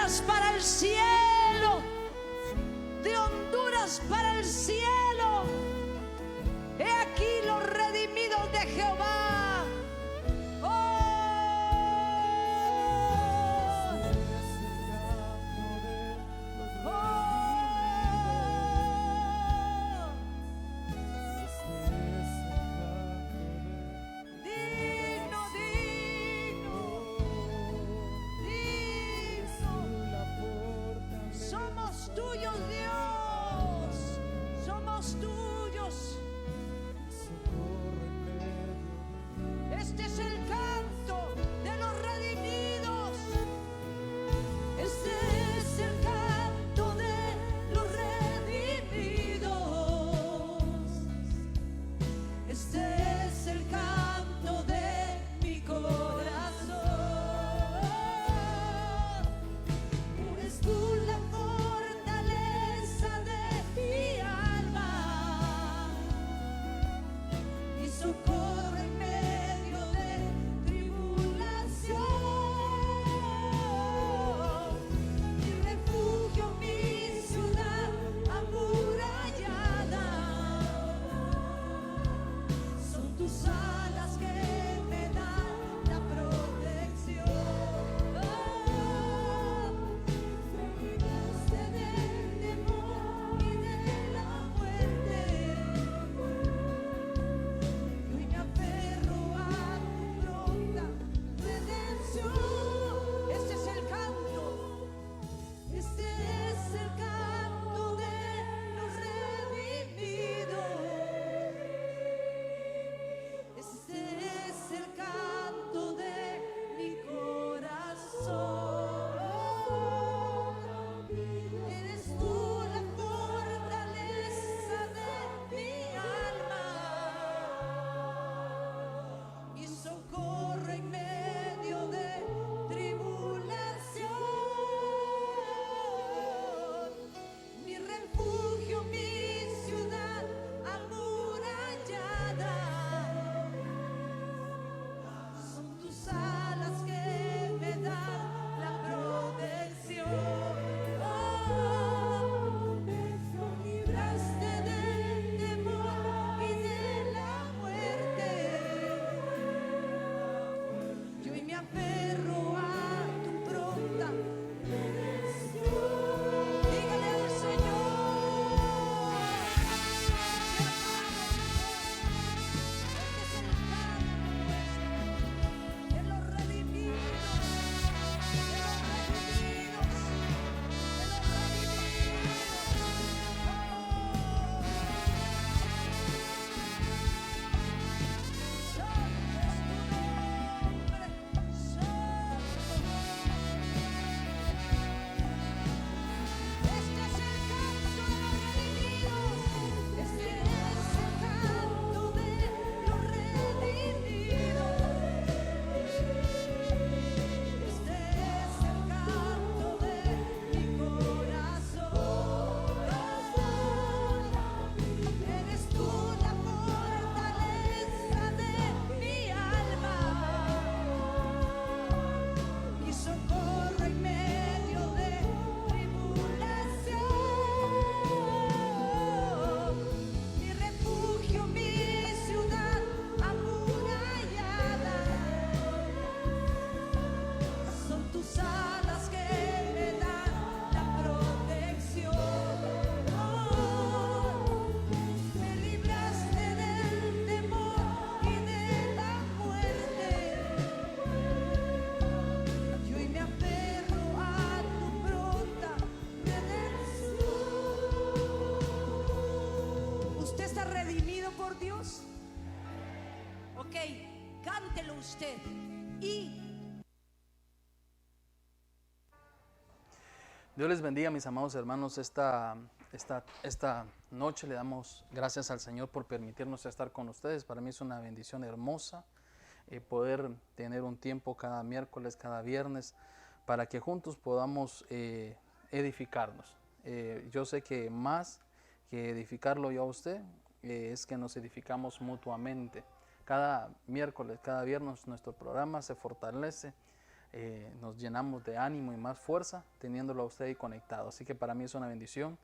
Honduras para el cielo, de Honduras para el cielo. He aquí los redimidos de Jehová. Oh, digno, somos tuyos, Dios, somos tuyos. Este es el canto de los redimidos. Este es el canto de los redimidos. Este es el canto de mi corazón. Eres tú la fortaleza de mi alma y socorro en medio de tribulación. Mi refugio, mi ciudad amurallada, son tus alas que me dan la protección. Me libraste del temor y de la muerte. Y hoy me aferro a tu pronta redención. Este es el canto. Este es el canto de los redimidos. Este es el canto de mi corazón. Eres tú la fortaleza de mi alma y socorro en medio de tribulación. Mi refugio, mi ciudad amurallada, son tus alas que me dan la protección. Me libraste del temor y de la muerte. Y hoy me aferro a tu pronta redención. Dígale al Señor. Este es el canto de los redimidos, de los redimidos, de los redimidos. Eres tú la fortaleza de mi alma y socorro en medio de tribulación. Mi refugio, mi ciudad amurallada, son tus alas que me dan la protección. Me libraste del temor y de la muerte. Y hoy me aferro a tu pronta redención. ¿Usted está redimido por Dios? Ok, cántelo usted. Y Dios les bendiga, mis amados hermanos. Esta noche le damos gracias al Señor por permitirnos estar con ustedes. Para mí es una bendición hermosa poder tener un tiempo cada miércoles, cada viernes, para que juntos podamos edificarnos. Yo sé que más que edificarlo yo a usted, es que nos edificamos mutuamente. Cada miércoles, cada viernes nuestro programa se fortalece nos llenamos de ánimo y más fuerza teniéndolo a usted ahí conectado. Así que para mí es una bendición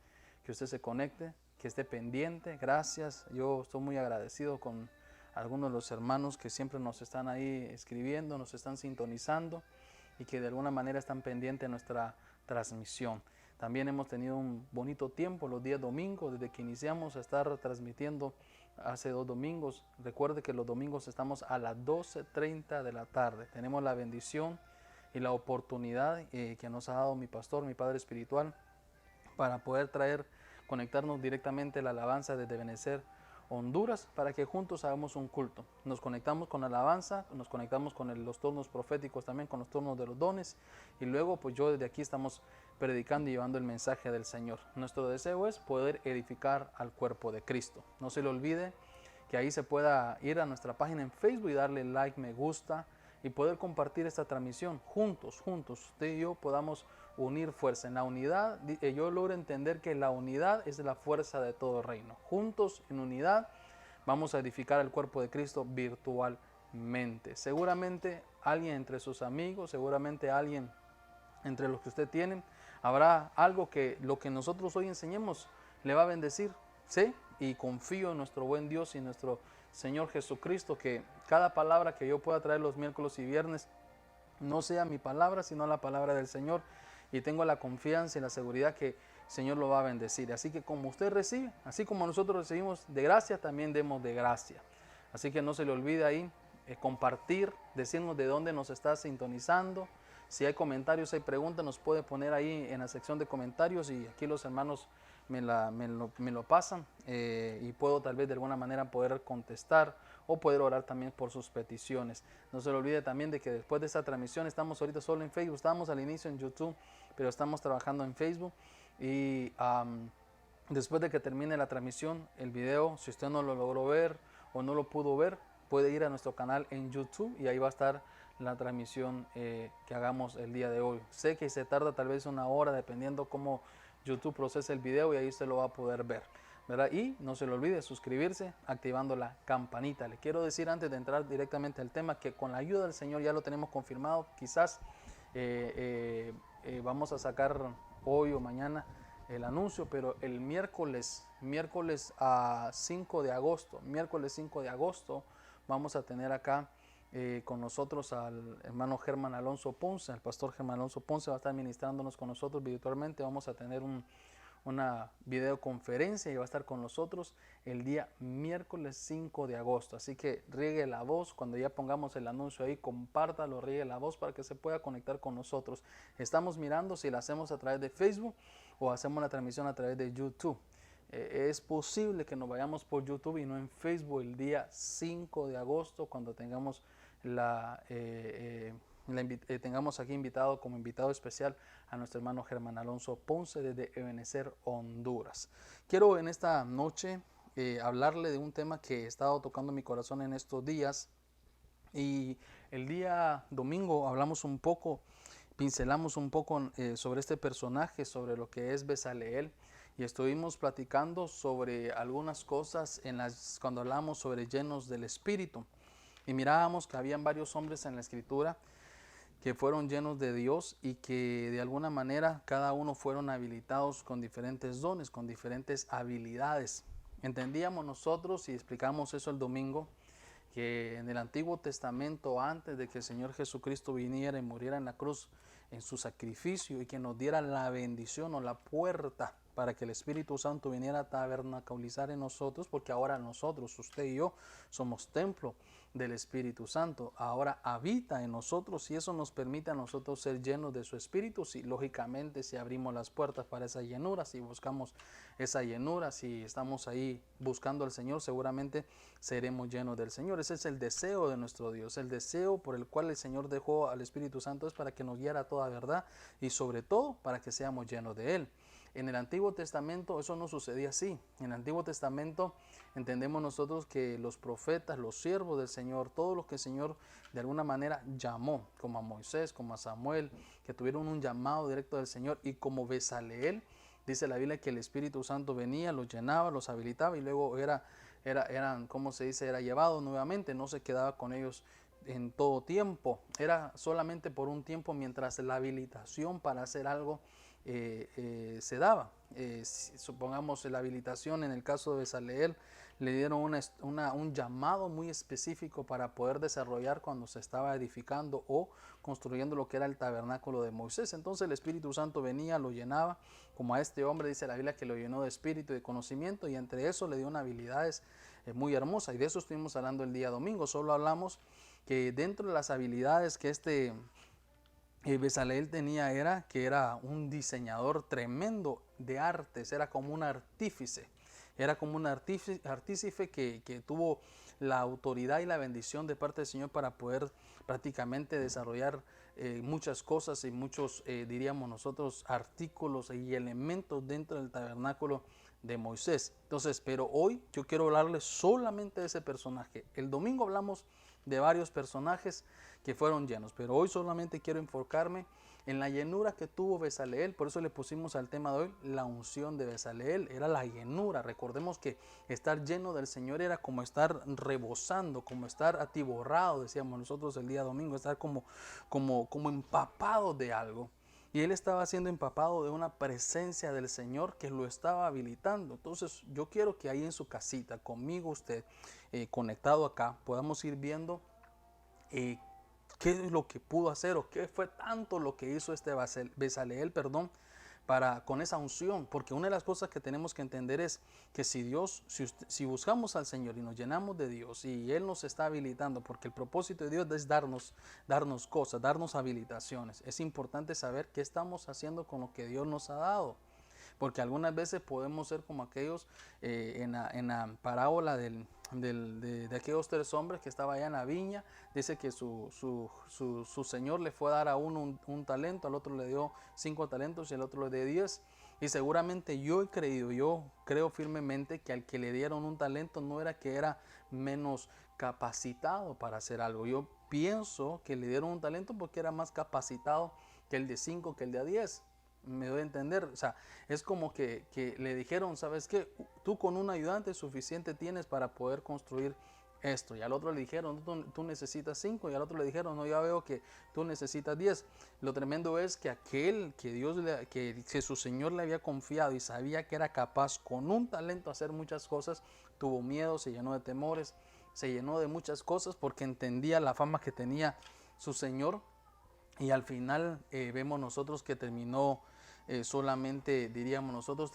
que usted se conecte, que esté pendiente. Gracias, yo estoy muy agradecido con algunos de los hermanos que siempre nos están ahí escribiendo, nos están sintonizando y que de alguna manera están pendientes de nuestra transmisión. También hemos tenido un bonito tiempo los días domingos, desde que iniciamos a estar transmitiendo hace 2 domingos. Recuerde que los domingos estamos a las 12:30 de la tarde. Tenemos la bendición y la oportunidad que nos ha dado mi pastor, mi padre espiritual, para poder conectarnos directamente a la alabanza desde Benecer, Honduras, para que juntos hagamos un culto. Nos conectamos con la alabanza, nos conectamos con los turnos proféticos también, con los turnos de los dones, y luego pues yo desde aquí estamos predicando y llevando el mensaje del Señor. Nuestro deseo es poder edificar al cuerpo de Cristo. No se le olvide que ahí se pueda ir a nuestra página en Facebook y darle like, me gusta, y poder compartir esta transmisión juntos, usted y yo podamos unir fuerza. En la unidad, yo logro entender que la unidad es la fuerza de todo reino. Juntos, en unidad, vamos a edificar el cuerpo de Cristo virtualmente. Seguramente alguien entre sus amigos, seguramente alguien entre los que usted tiene, habrá algo que lo que nosotros hoy enseñemos le va a bendecir, ¿sí? Y confío en nuestro buen Dios y nuestro Señor Jesucristo, que cada palabra que yo pueda traer los miércoles y viernes no sea mi palabra, sino la palabra del Señor, y tengo la confianza y la seguridad que el Señor lo va a bendecir. Así que como usted recibe, así como nosotros recibimos de gracia, también demos de gracia. Así que no se le olvide ahí compartir, decirnos de dónde nos está sintonizando. Si hay comentarios, hay preguntas, nos puede poner ahí en la sección de comentarios, y aquí los hermanos me lo pasan, y puedo tal vez de alguna manera poder contestar o poder orar también por sus peticiones. No se le olvide también de que después de esta transmisión estamos ahorita solo en Facebook, estábamos al inicio en YouTube, pero estamos trabajando en Facebook, y después de que termine la transmisión, el video, si usted no lo logró ver o no lo pudo ver, puede ir a nuestro canal en YouTube y ahí va a estar la transmisión que hagamos el día de hoy. Sé que se tarda tal vez 1 hora dependiendo cómo YouTube procesa el video, y ahí se lo va a poder ver, ¿verdad? Y no se le olvide suscribirse activando la campanita. Le quiero decir antes de entrar directamente al tema que con la ayuda del Señor ya lo tenemos confirmado. Quizás vamos a sacar hoy o mañana el anuncio, pero el miércoles 5 de agosto vamos a tener acá con nosotros al hermano Germán Alonso Ponce. El pastor Germán Alonso Ponce va a estar ministrándonos con nosotros virtualmente. Vamos a tener una videoconferencia y va a estar con nosotros el día miércoles 5 de agosto. Así que riegue la voz, cuando ya pongamos el anuncio ahí, compártalo, riegue la voz para que se pueda conectar con nosotros. Estamos mirando si la hacemos a través de Facebook o hacemos la transmisión a través de YouTube. Es posible que nos vayamos por YouTube y no en Facebook el día 5 de agosto, cuando tengamos tengamos aquí como invitado especial a nuestro hermano Germán Alonso Ponce desde Ebenecer, Honduras. Quiero en esta noche hablarle de un tema que he estado tocando mi corazón en estos días, y el día domingo pincelamos un poco sobre este personaje, sobre lo que es Bezaleel, y estuvimos platicando sobre algunas cosas cuando hablamos sobre llenos del Espíritu, y mirábamos que habían varios hombres en la Escritura que fueron llenos de Dios y que de alguna manera cada uno fueron habilitados con diferentes dones, con diferentes habilidades. Entendíamos nosotros, y explicamos eso el domingo, que en el Antiguo Testamento, antes de que el Señor Jesucristo viniera y muriera en la cruz en su sacrificio, y que nos diera la bendición o la puerta para que el Espíritu Santo viniera a tabernaculizar en nosotros, porque ahora nosotros, usted y yo, somos templo del Espíritu Santo. Ahora habita en nosotros, y eso nos permite a nosotros ser llenos de su Espíritu. Si lógicamente si abrimos las puertas para esa llenura, si buscamos esa llenura, si estamos ahí buscando al Señor, seguramente seremos llenos del Señor. Ese es el deseo de nuestro Dios. El deseo por el cual el Señor dejó al Espíritu Santo es para que nos guiara a toda verdad, y sobre todo para que seamos llenos de Él. En el Antiguo Testamento eso no sucedía así. En el Antiguo Testamento entendemos nosotros que los profetas, los siervos del Señor, todos los que el Señor de alguna manera llamó, como a Moisés, como a Samuel, que tuvieron un llamado directo del Señor, y como Bezaleel, dice la Biblia que el Espíritu Santo venía, los llenaba, los habilitaba, y luego eran, ¿cómo se dice? Era llevado nuevamente, no se quedaba con ellos en todo tiempo, era solamente por un tiempo mientras la habilitación para hacer algo se daba. Supongamos la habilitación en el caso de Bezaleel, le dieron un llamado muy específico para poder desarrollar cuando se estaba edificando o construyendo lo que era el tabernáculo de Moisés. Entonces el Espíritu Santo venía, lo llenaba, como a este hombre dice la Biblia que lo llenó de espíritu y de conocimiento, y entre eso le dio unas habilidades muy hermosas, y de eso estuvimos hablando el día domingo. Solo hablamos que dentro de las habilidades que Bezaleel tenía era que era un diseñador tremendo de artes, era como un artífice. Era como un artífice que tuvo la autoridad y la bendición de parte del Señor para poder prácticamente desarrollar muchas cosas y muchos, diríamos nosotros, artículos y elementos dentro del tabernáculo de Moisés. Entonces, pero hoy yo quiero hablarles solamente de ese personaje. El domingo hablamos de varios personajes que fueron llenos, pero hoy solamente quiero enfocarme en la llenura que tuvo Bezaleel. Por eso le pusimos al tema de hoy la unción de Bezaleel, era la llenura. Recordemos que estar lleno del Señor era como estar rebosando, como estar atiborrado, decíamos nosotros el día domingo, estar como empapado de algo. Y él estaba siendo empapado de una presencia del Señor que lo estaba habilitando. Entonces yo quiero que ahí en su casita, conmigo usted, conectado acá, podamos ir viendo qué es lo que pudo hacer o qué fue tanto lo que hizo este Bezaleel, con esa unción. Porque una de las cosas que tenemos que entender es que si buscamos al Señor y nos llenamos de Dios y Él nos está habilitando, porque el propósito de Dios es darnos cosas, darnos habilitaciones. Es importante saber qué estamos haciendo con lo que Dios nos ha dado. Porque algunas veces podemos ser como aquellos en la parábola de aquellos 3 hombres que estaban allá en la viña. Dice que su señor le fue a dar a uno un talento, al otro le dio 5 talentos y al otro le dio 10. Y seguramente yo creo firmemente que al que le dieron un talento no era que era menos capacitado para hacer algo. Yo pienso que le dieron un talento porque era más capacitado que el de 5, que el de 10. Me doy a entender, o sea, es como que le dijeron, ¿sabes qué? Tú con un ayudante suficiente tienes para poder construir esto. Y al otro le dijeron, tú necesitas 5, y al otro le dijeron, no, ya veo que tú necesitas 10. Lo tremendo es que aquel que su Señor le había confiado y sabía que era capaz con un talento hacer muchas cosas, tuvo miedo, se llenó de temores, se llenó de muchas cosas porque entendía la fama que tenía su Señor. Y al final vemos nosotros que terminó solamente, diríamos nosotros,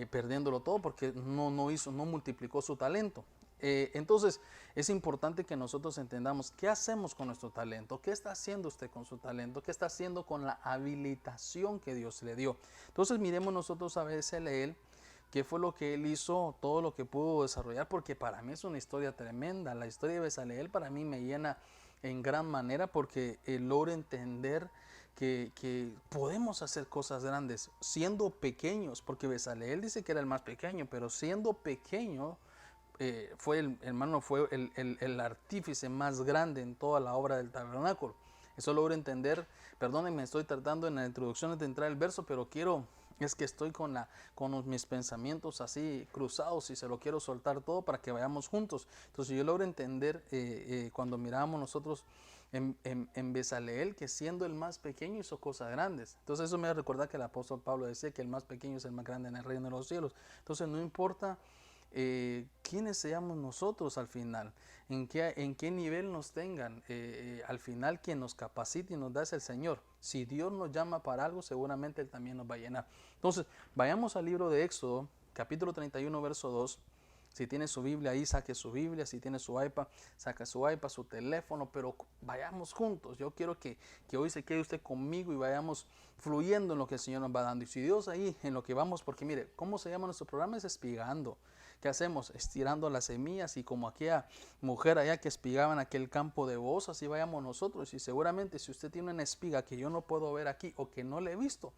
perdiéndolo todo porque no multiplicó su talento. Entonces es importante que nosotros entendamos qué hacemos con nuestro talento, qué está haciendo usted con su talento, qué está haciendo con la habilitación que Dios le dio. Entonces miremos nosotros a Bezaleel, qué fue lo que él hizo, todo lo que pudo desarrollar, porque para mí es una historia tremenda. La historia de Bezaleel para mí me llena en gran manera porque logro entender que podemos hacer cosas grandes siendo pequeños, porque Bezaleel dice que era el más pequeño, pero siendo pequeño fue el artífice más grande en toda la obra del tabernáculo. Eso logro entender. Perdónenme, estoy tratando en la introducción de entrar el verso, pero es que estoy con mis pensamientos así cruzados y se lo quiero soltar todo para que vayamos juntos. Entonces yo logro entender cuando mirábamos nosotros en Bezaleel, que siendo el más pequeño hizo cosas grandes. Entonces eso me recuerda que el apóstol Pablo decía que el más pequeño es el más grande en el reino de los cielos. Entonces no importa quiénes seamos nosotros al final, en qué nivel nos tengan, al final quien nos capacita y nos da es el Señor. Si Dios nos llama para algo, seguramente Él también nos va a llenar. Entonces, vayamos al libro de Éxodo, capítulo 31, verso 2. Si tiene su Biblia ahí, saque su Biblia. Si tiene su iPad, saca su iPad, su teléfono, pero vayamos juntos. Yo quiero que hoy se quede usted conmigo y vayamos fluyendo en lo que el Señor nos va dando. Y si Dios ahí, en lo que vamos, porque mire, ¿cómo se llama nuestro programa? Es Espigando. ¿Qué hacemos? Estirando las semillas, y como aquella mujer allá que espigaba en aquel campo de voz, así vayamos nosotros. Y seguramente si usted tiene una espiga que yo no puedo ver aquí o que no le he visto,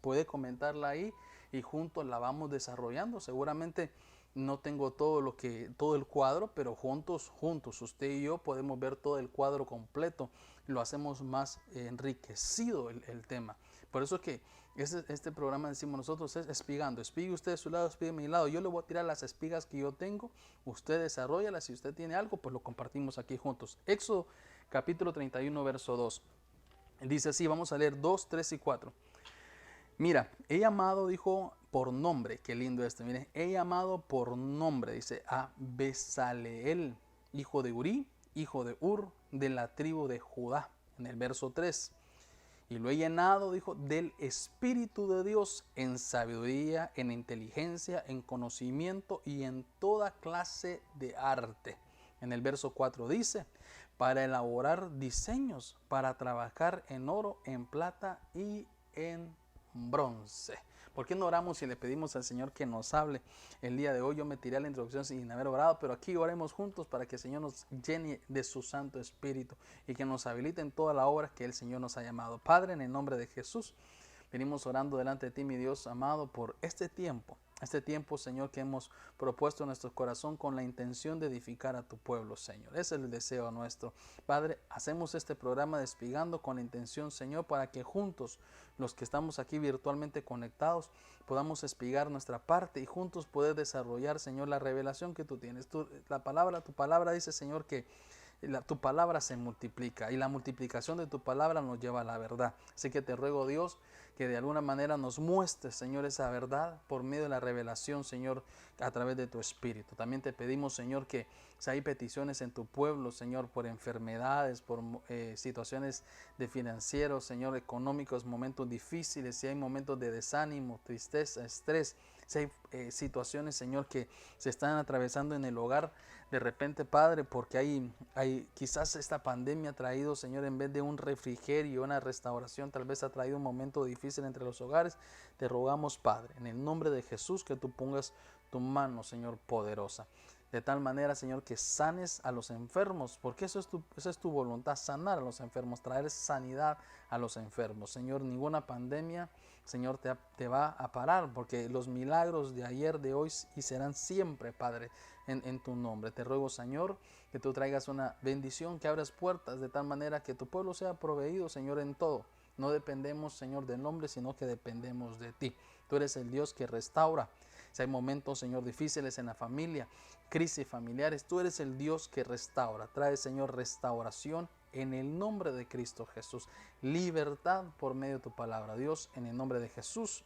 puede comentarla ahí y juntos la vamos desarrollando. Seguramente no tengo todo el cuadro, pero juntos, usted y yo podemos ver todo el cuadro completo. Lo hacemos más enriquecido el tema. Por eso es que Este programa decimos nosotros es espigando. Espigue usted de su lado, espigue de mi lado. Yo le voy a tirar las espigas que yo tengo. Usted desarrollalas. Si usted tiene algo, pues lo compartimos aquí juntos. Éxodo capítulo 31, verso 2. Dice así, vamos a leer 2, 3 y 4. Mira, he llamado, dijo, por nombre. Qué lindo esto. Miren, he llamado por nombre, dice, a Besaleel, hijo de Uri, hijo de Ur, de la tribu de Judá. En el verso 3. Y lo he llenado, dijo, del Espíritu de Dios en sabiduría, en inteligencia, en conocimiento y en toda clase de arte. En el verso 4 dice, para elaborar diseños, para trabajar en oro, en plata y en bronce. ¿Por qué no oramos y le pedimos al Señor que nos hable el día de hoy? Yo me tiré a la introducción sin haber orado, pero aquí oremos juntos para que el Señor nos llene de su Santo Espíritu y que nos habilite en toda la obra que el Señor nos ha llamado. Padre, en el nombre de Jesús, venimos orando delante de ti, mi Dios amado, por este tiempo, Señor, que hemos propuesto en nuestro corazón con la intención de edificar a tu pueblo, Señor. Ese es el deseo nuestro. Padre, hacemos este programa Despigando con la intención, Señor, para que juntos, los que estamos aquí virtualmente conectados, podamos espigar nuestra parte y juntos poder desarrollar, Señor, la revelación que tú tienes. Tu palabra dice, Señor, que tu palabra se multiplica y la multiplicación de tu palabra nos lleva a la verdad. Así que te ruego, Dios, que de alguna manera nos muestres, Señor, esa verdad por medio de la revelación, Señor, a través de tu Espíritu. También te pedimos, Señor, que si hay peticiones en tu pueblo, Señor, por enfermedades, por situaciones de financieros, Señor, económicos, momentos difíciles, si hay momentos de desánimo, tristeza, estrés, si hay situaciones, Señor, que se están atravesando en el hogar, de repente, Padre, porque hay quizás esta pandemia ha traído, Señor, en vez de un refrigerio, una restauración, tal vez ha traído un momento difícil entre los hogares. Te rogamos, Padre, en el nombre de Jesús, que tú pongas tu mano, Señor, poderosa. De tal manera, Señor, que sanes a los enfermos, porque esa es tu voluntad, sanar a los enfermos, traer sanidad a los enfermos. Señor, ninguna pandemia, Señor, te va a parar, porque los milagros de ayer, de hoy y serán siempre, Padre, en tu nombre. Te ruego, Señor, que tú traigas una bendición, que abras puertas de tal manera que tu pueblo sea proveído, Señor, en todo. No dependemos, Señor, del hombre, sino que dependemos de ti. Tú eres el Dios que restaura. Si hay momentos, Señor, difíciles en la familia, crisis familiares, tú eres el Dios que restaura. Trae, Señor, restauración en el nombre de Cristo Jesús. Libertad por medio de tu palabra. Dios, en el nombre de Jesús.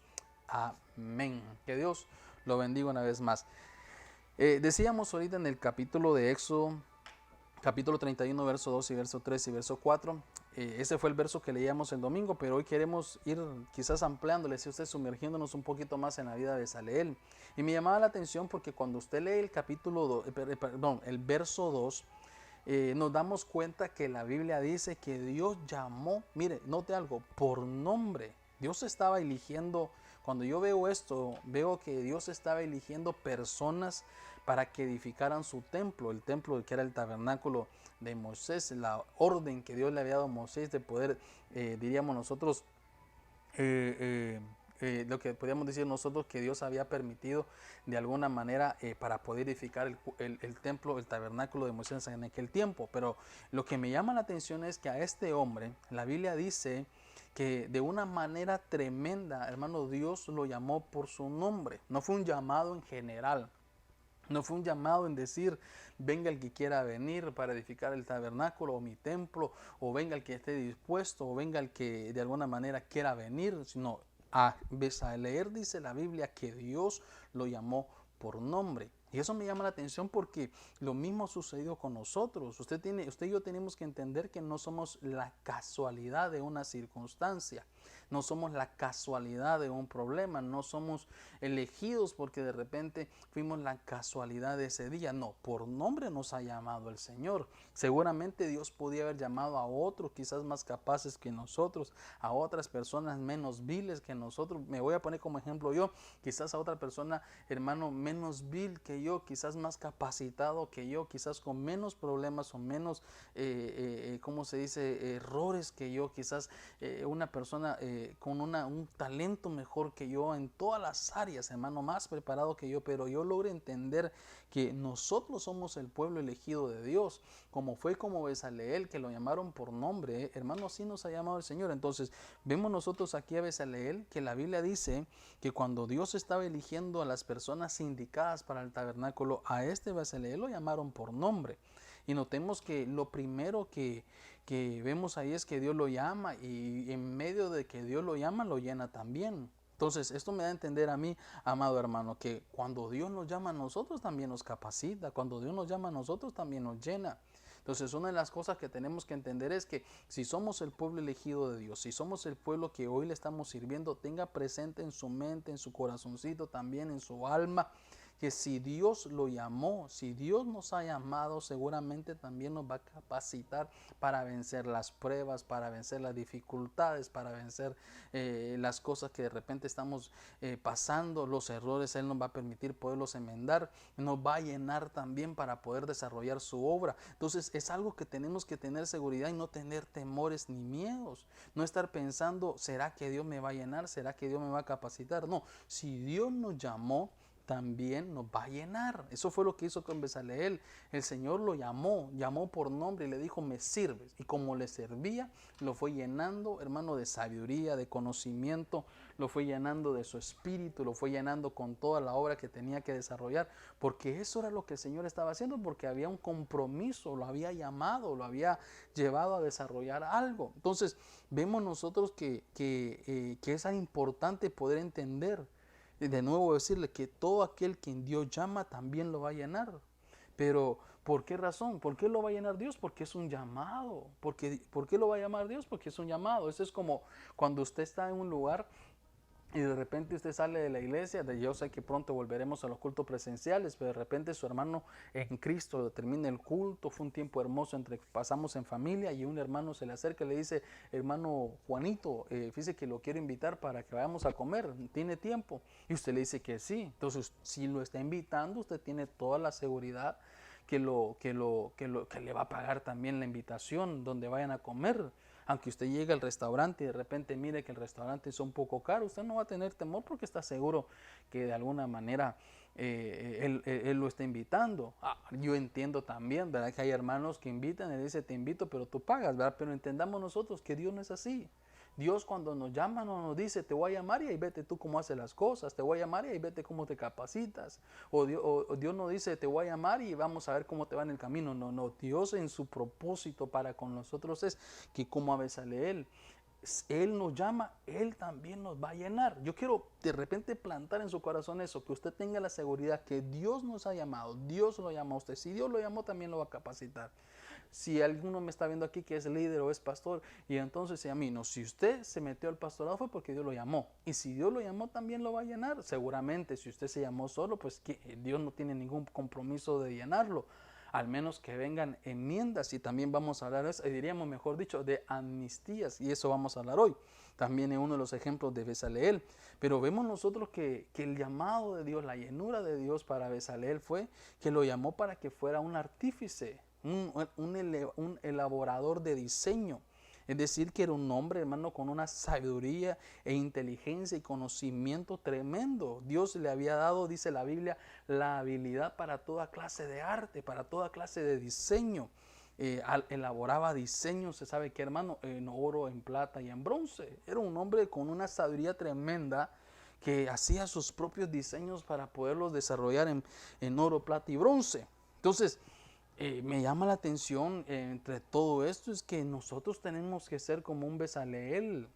Amén. Que Dios lo bendiga una vez más. Decíamos ahorita en el capítulo de Éxodo, capítulo 31, verso 2 y verso 3 y verso 4. Ese fue el verso que leíamos el domingo, pero hoy queremos ir quizás ampliándole, si usted sumergiéndonos un poquito más en la vida de Besaleel. Y me llamaba la atención porque cuando usted lee el capítulo el verso 2, nos damos cuenta que la Biblia dice que Dios llamó, mire, note algo, por nombre. Dios estaba eligiendo. Cuando yo veo esto, veo que Dios estaba eligiendo personas para que edificaran su templo, el templo que era el tabernáculo de Moisés, la orden que Dios le había dado a Moisés de poder, diríamos nosotros, lo que podríamos decir nosotros que Dios había permitido de alguna manera para poder edificar el templo, el tabernáculo de Moisés en aquel tiempo. Pero lo que me llama la atención es que a este hombre, la Biblia dice que de una manera tremenda, hermano, Dios lo llamó por su nombre. No fue un llamado en general. No fue un llamado en decir, venga el que quiera venir para edificar el tabernáculo o mi templo, o venga el que esté dispuesto, o venga el que de alguna manera quiera venir, sino a Besaleel dice la Biblia que Dios lo llamó por nombre. Y eso me llama la atención porque lo mismo ha sucedido con nosotros. Usted y yo tenemos que entender que no somos la casualidad de una circunstancia. No somos la casualidad de un problema, no somos elegidos porque de repente fuimos la casualidad de ese día. No, por nombre nos ha llamado el Señor. Seguramente Dios podía haber llamado a otros, quizás más capaces que nosotros, a otras personas menos viles que nosotros. Me voy a poner como ejemplo yo, quizás a otra persona, hermano, menos vil que yo, quizás más capacitado que yo, quizás con menos problemas o menos, ¿cómo se dice?, errores que yo, quizás una persona con un talento mejor que yo en todas las áreas, hermano, más preparado que yo, pero yo logro entender que nosotros somos el pueblo elegido de Dios, como fue como Bezaleel, que lo llamaron por nombre, hermano, así nos ha llamado el Señor. Entonces, vemos nosotros aquí a Bezaleel, que la Biblia dice que cuando Dios estaba eligiendo a las personas indicadas para el tabernáculo, a este Bezaleel lo llamaron por nombre. Y notemos que lo primero que vemos ahí es que Dios lo llama, y en medio de que Dios lo llama, lo llena también. Entonces, esto me da a entender a mí, amado hermano, que cuando Dios nos llama a nosotros, también nos capacita. Cuando Dios nos llama a nosotros, también nos llena. Entonces, una de las cosas que tenemos que entender es que si somos el pueblo elegido de Dios, si somos el pueblo que hoy le estamos sirviendo, tenga presente en su mente, en su corazoncito, también en su alma, que si Dios lo llamó, si Dios nos ha llamado, seguramente también nos va a capacitar para vencer las pruebas, para vencer las dificultades, para vencer las cosas que de repente estamos pasando, los errores. Él nos va a permitir poderlos enmendar, nos va a llenar también para poder desarrollar su obra. Entonces es algo que tenemos que tener seguridad y no tener temores ni miedos, no estar pensando, ¿será que Dios me va a llenar? ¿Será que Dios me va a capacitar? No, si Dios nos llamó, también nos va a llenar. Eso fue lo que hizo con Bezaleel. El Señor lo llamó por nombre y le dijo, me sirves. Y como le servía, lo fue llenando, hermano, de sabiduría, de conocimiento, lo fue llenando de su espíritu, lo fue llenando con toda la obra que tenía que desarrollar, porque eso era lo que el Señor estaba haciendo, porque había un compromiso, lo había llamado, lo había llevado a desarrollar algo. Entonces, vemos nosotros que es importante poder entender, de nuevo decirle que todo aquel quien Dios llama también lo va a llenar. Pero ¿por qué razón? ¿Por qué lo va a llenar Dios? Porque es un llamado. ¿Por qué lo va a llamar Dios? Porque es un llamado. Eso es como cuando usted está en un lugar y de repente usted sale de la iglesia. Yo sé que pronto volveremos a los cultos presenciales, pero de repente su hermano en Cristo termina el culto. Fue un tiempo hermoso entre que pasamos en familia, y un hermano se le acerca y le dice, hermano Juanito, fíjese que lo quiero invitar para que vayamos a comer, ¿tiene tiempo? Y usted le dice que sí. Entonces, si lo está invitando, usted tiene toda la seguridad que le va a pagar también la invitación donde vayan a comer. Aunque usted llegue al restaurante y de repente mire que el restaurante es un poco caro, usted no va a tener temor porque está seguro que de alguna manera él lo está invitando. Yo entiendo también, ¿verdad?, que hay hermanos que invitan y le dicen, te invito, pero tú pagas, ¿verdad? Pero entendamos nosotros que Dios no es así. Dios cuando nos llama no nos dice, te voy a llamar y ahí vete tú cómo haces las cosas, te voy a llamar y ahí vete cómo te capacitas. O Dios no dice, te voy a llamar y vamos a ver cómo te va en el camino. No, Dios en su propósito para con nosotros es que como a Bezaleel, Él nos llama, Él también nos va a llenar. Yo quiero de repente plantar en su corazón eso, que usted tenga la seguridad que Dios nos ha llamado, Dios lo llama a usted. Si Dios lo llamó, también lo va a capacitar. Si alguno me está viendo aquí que es líder o es pastor, y entonces a mí, no, si usted se metió al pastorado fue porque Dios lo llamó, y si Dios lo llamó también lo va a llenar. Seguramente si usted se llamó solo, pues que Dios no tiene ningún compromiso de llenarlo, al menos que vengan enmiendas, y también vamos a hablar, diríamos mejor dicho, de amnistías, y eso vamos a hablar hoy, también en uno de los ejemplos de Bezaleel. Pero vemos nosotros que el llamado de Dios, la llenura de Dios para Bezaleel fue que lo llamó para que fuera un artífice, un elaborador de diseño. Es decir, que era un hombre, hermano, con una sabiduría e inteligencia y conocimiento tremendo. Dios le había dado, dice la Biblia, la habilidad para toda clase de arte, para toda clase de diseño. Elaboraba diseños, se sabe que, hermano, en oro, en plata y en bronce. Era un hombre con una sabiduría tremenda que hacía sus propios diseños para poderlos desarrollar en oro, plata y bronce. Entonces, me llama la atención entre todo esto es que nosotros tenemos que ser como un Bezaleel,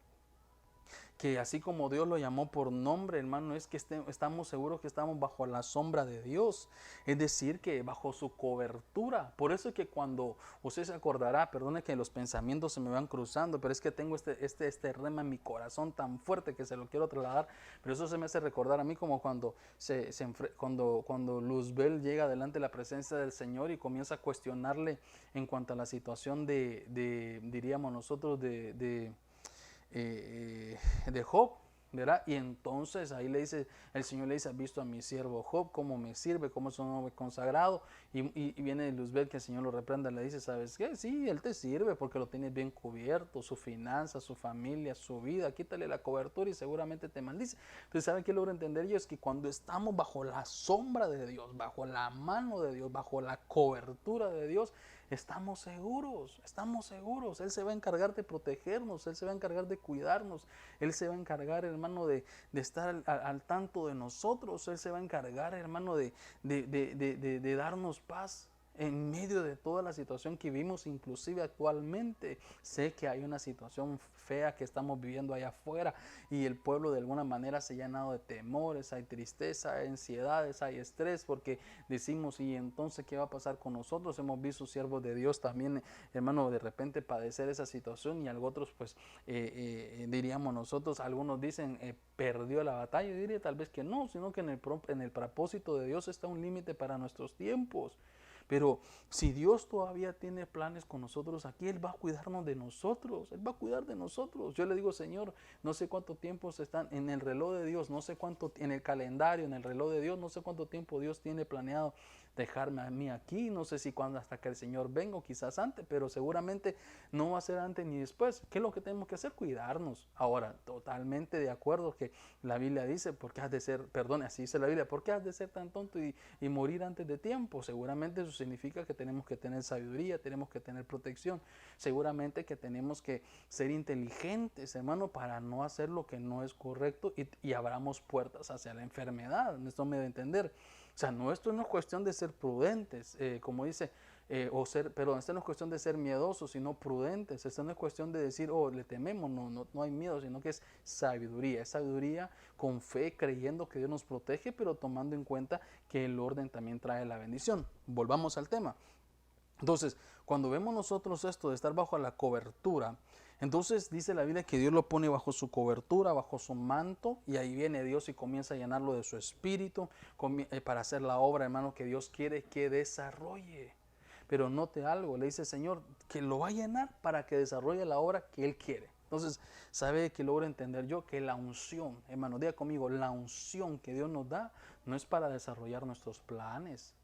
que así como Dios lo llamó por nombre, hermano, es que estamos seguros que estamos bajo la sombra de Dios, es decir, que bajo su cobertura. Por eso es que cuando usted se acordará, perdone que los pensamientos se me van cruzando, pero es que tengo este rema en mi corazón tan fuerte que se lo quiero trasladar, pero eso se me hace recordar a mí como cuando cuando Luzbel llega delante de la presencia del Señor y comienza a cuestionarle en cuanto a la situación diríamos nosotros, de Job, ¿verdad? Y entonces ahí le dice, el Señor le dice, ¿has visto a mi siervo Job, cómo me sirve, cómo es un hombre consagrado? Y viene Luzbel, que el Señor lo reprenda, le dice, ¿sabes qué? Sí, Él te sirve porque lo tienes bien cubierto, su finanza, su familia, su vida, quítale la cobertura y seguramente te maldice. Entonces, ¿saben qué logro entender yo? Es que cuando estamos bajo la sombra de Dios, bajo la mano de Dios, bajo la cobertura de Dios, estamos seguros, estamos seguros. Él se va a encargar de protegernos, Él se va a encargar de cuidarnos, Él se va a encargar, hermano, de estar al tanto de nosotros, Él se va a encargar, hermano, de darnos paz en medio de toda la situación que vivimos, inclusive actualmente. Sé que hay una situación fea que estamos viviendo allá afuera y el pueblo de alguna manera se ha llenado de temores, hay tristeza, hay ansiedades, hay estrés, porque decimos, ¿y entonces qué va a pasar con nosotros? Hemos visto siervos de Dios también, hermano, de repente padecer esa situación y algo otros, pues, diríamos nosotros, algunos dicen, perdió la batalla. Yo diría tal vez que no, sino que en el propósito de Dios está un límite para nuestros tiempos. Pero si Dios todavía tiene planes con nosotros aquí, Él va a cuidarnos de nosotros, Él va a cuidar de nosotros. Yo le digo, Señor, no sé cuánto tiempo están en el reloj de Dios, no sé cuánto, en el calendario, en el reloj de Dios, no sé cuánto tiempo Dios tiene planeado dejarme a mí aquí, no sé si cuándo hasta que el Señor venga o quizás antes, pero seguramente no va a ser antes ni después. ¿Qué es lo que tenemos que hacer? Cuidarnos. Ahora, totalmente de acuerdo que la Biblia dice, ¿por qué has de ser, perdón, así dice la Biblia, ¿por qué has de ser tan tonto y morir antes de tiempo? Seguramente eso significa que tenemos que tener sabiduría, tenemos que tener protección, seguramente que tenemos que ser inteligentes, hermano, para no hacer lo que no es correcto y abramos puertas hacia la enfermedad. Esto me debe entender. O sea, esto no es cuestión de ser prudentes, como dice, perdón, esto no es cuestión de ser miedosos, sino prudentes. Esto no es cuestión de decir, oh, le tememos, no hay miedo, sino que es sabiduría con fe, creyendo que Dios nos protege, pero tomando en cuenta que el orden también trae la bendición. Volvamos al tema. Entonces, cuando vemos nosotros esto de estar bajo la cobertura, entonces dice la Biblia que Dios lo pone bajo su cobertura, bajo su manto, y ahí viene Dios y comienza a llenarlo de su espíritu para hacer la obra, hermano, que Dios quiere que desarrolle. Pero note algo, le dice el Señor que lo va a llenar para que desarrolle la obra que Él quiere. Entonces, ¿sabe que logro entender yo? Que la unción, hermano, diga conmigo, la unción que Dios nos da no es para desarrollar nuestros planes.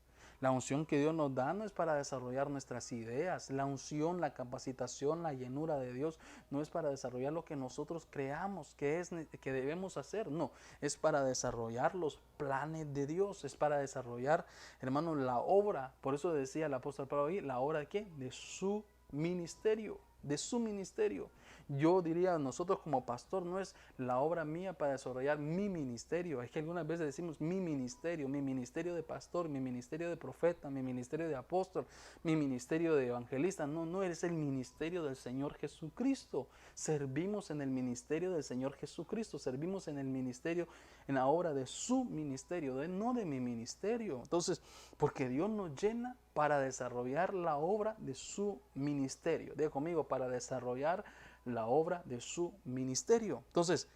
La unción que Dios nos da no es para desarrollar nuestras ideas. La unción, la capacitación, la llenura de Dios no es para desarrollar lo que nosotros creamos que debemos hacer. No, es para desarrollar los planes de Dios. Es para desarrollar, hermano, la obra. Por eso decía el apóstol Pablo ahí, ¿la obra de qué? De su ministerio. De su ministerio. Yo diría, nosotros como pastor, no es la obra mía para desarrollar mi ministerio. Es que algunas veces decimos mi ministerio de pastor, mi ministerio de profeta, mi ministerio de apóstol, mi ministerio de evangelista. No, es el ministerio del Señor Jesucristo. Servimos en el ministerio del Señor Jesucristo. Servimos en el ministerio, en la obra de su ministerio, no de mi ministerio. Entonces, porque Dios nos llena para desarrollar la obra de su ministerio. Diga conmigo, para desarrollar la obra de su ministerio. Entonces,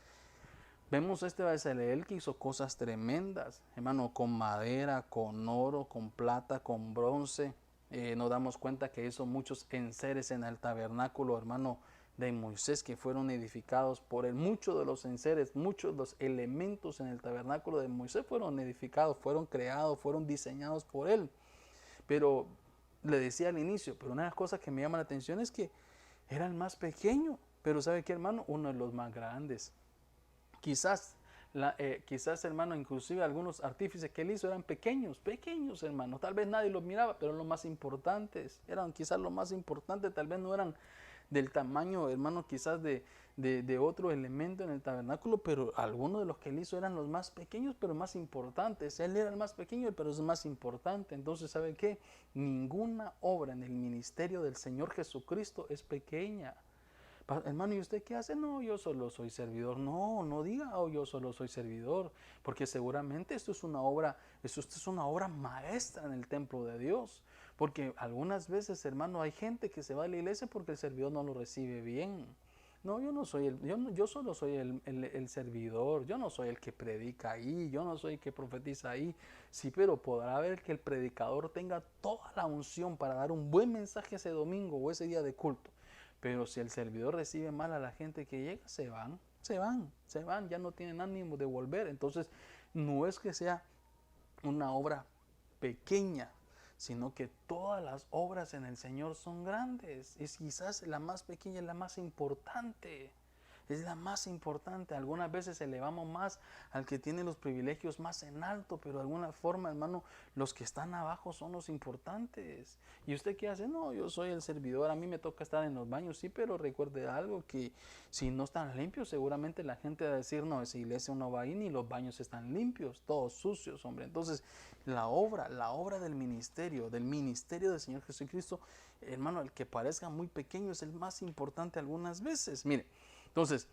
vemos este Bezaleel que hizo cosas tremendas, hermano, con madera, con oro, con plata, con bronce. Nos damos cuenta que hizo muchos enseres en el tabernáculo, hermano, de Moisés, que fueron edificados por él. Muchos de los enseres, muchos de los elementos en el tabernáculo de Moisés fueron edificados, fueron creados, fueron diseñados por él. Pero le decía al inicio, pero una de las cosas que me llama la atención es que era el más pequeño, pero ¿sabe qué, hermano? Uno de los más grandes. Quizás, hermano, inclusive algunos artífices que él hizo eran pequeños, hermano. Tal vez nadie los miraba, pero los más importantes. Eran quizás los más importantes, tal vez no eran del tamaño, hermano, quizás de otro elemento en el tabernáculo, pero algunos de los que él hizo eran los más pequeños, pero más importantes. Él era el más pequeño, pero es más importante. Entonces, ¿sabe qué? Ninguna obra en el ministerio del Señor Jesucristo es pequeña. Hermano, ¿y usted qué hace? No, yo solo soy servidor. No diga, oh, yo solo soy servidor, porque seguramente esto es una obra maestra en el templo de Dios. Porque algunas veces, hermano, hay gente que se va a la iglesia porque el servidor no lo recibe bien. No, yo solo soy el servidor, yo no soy el que predica ahí, yo no soy el que profetiza ahí. Sí, pero podrá ver que el predicador tenga toda la unción para dar un buen mensaje ese domingo o ese día de culto. Pero si el servidor recibe mal a la gente que llega, se van. se van, ya no tienen ánimo de volver. Entonces, no es que sea una obra pequeña, sino que todas las obras en el Señor son grandes. Es quizás la más pequeña, es la más importante. Es la más importante. Algunas veces elevamos más al que tiene los privilegios más en alto, pero de alguna forma, hermano, los que están abajo son los importantes. ¿Y usted qué hace? No, yo soy el servidor, a mí me toca estar en los baños, sí, pero recuerde algo, que si no están limpios, seguramente la gente va a decir, no, esa iglesia no va a ir ni los baños están limpios, todos sucios, hombre. Entonces, la obra del ministerio del Señor Jesucristo, hermano, el que parezca muy pequeño es el más importante algunas veces. Mire, entonces,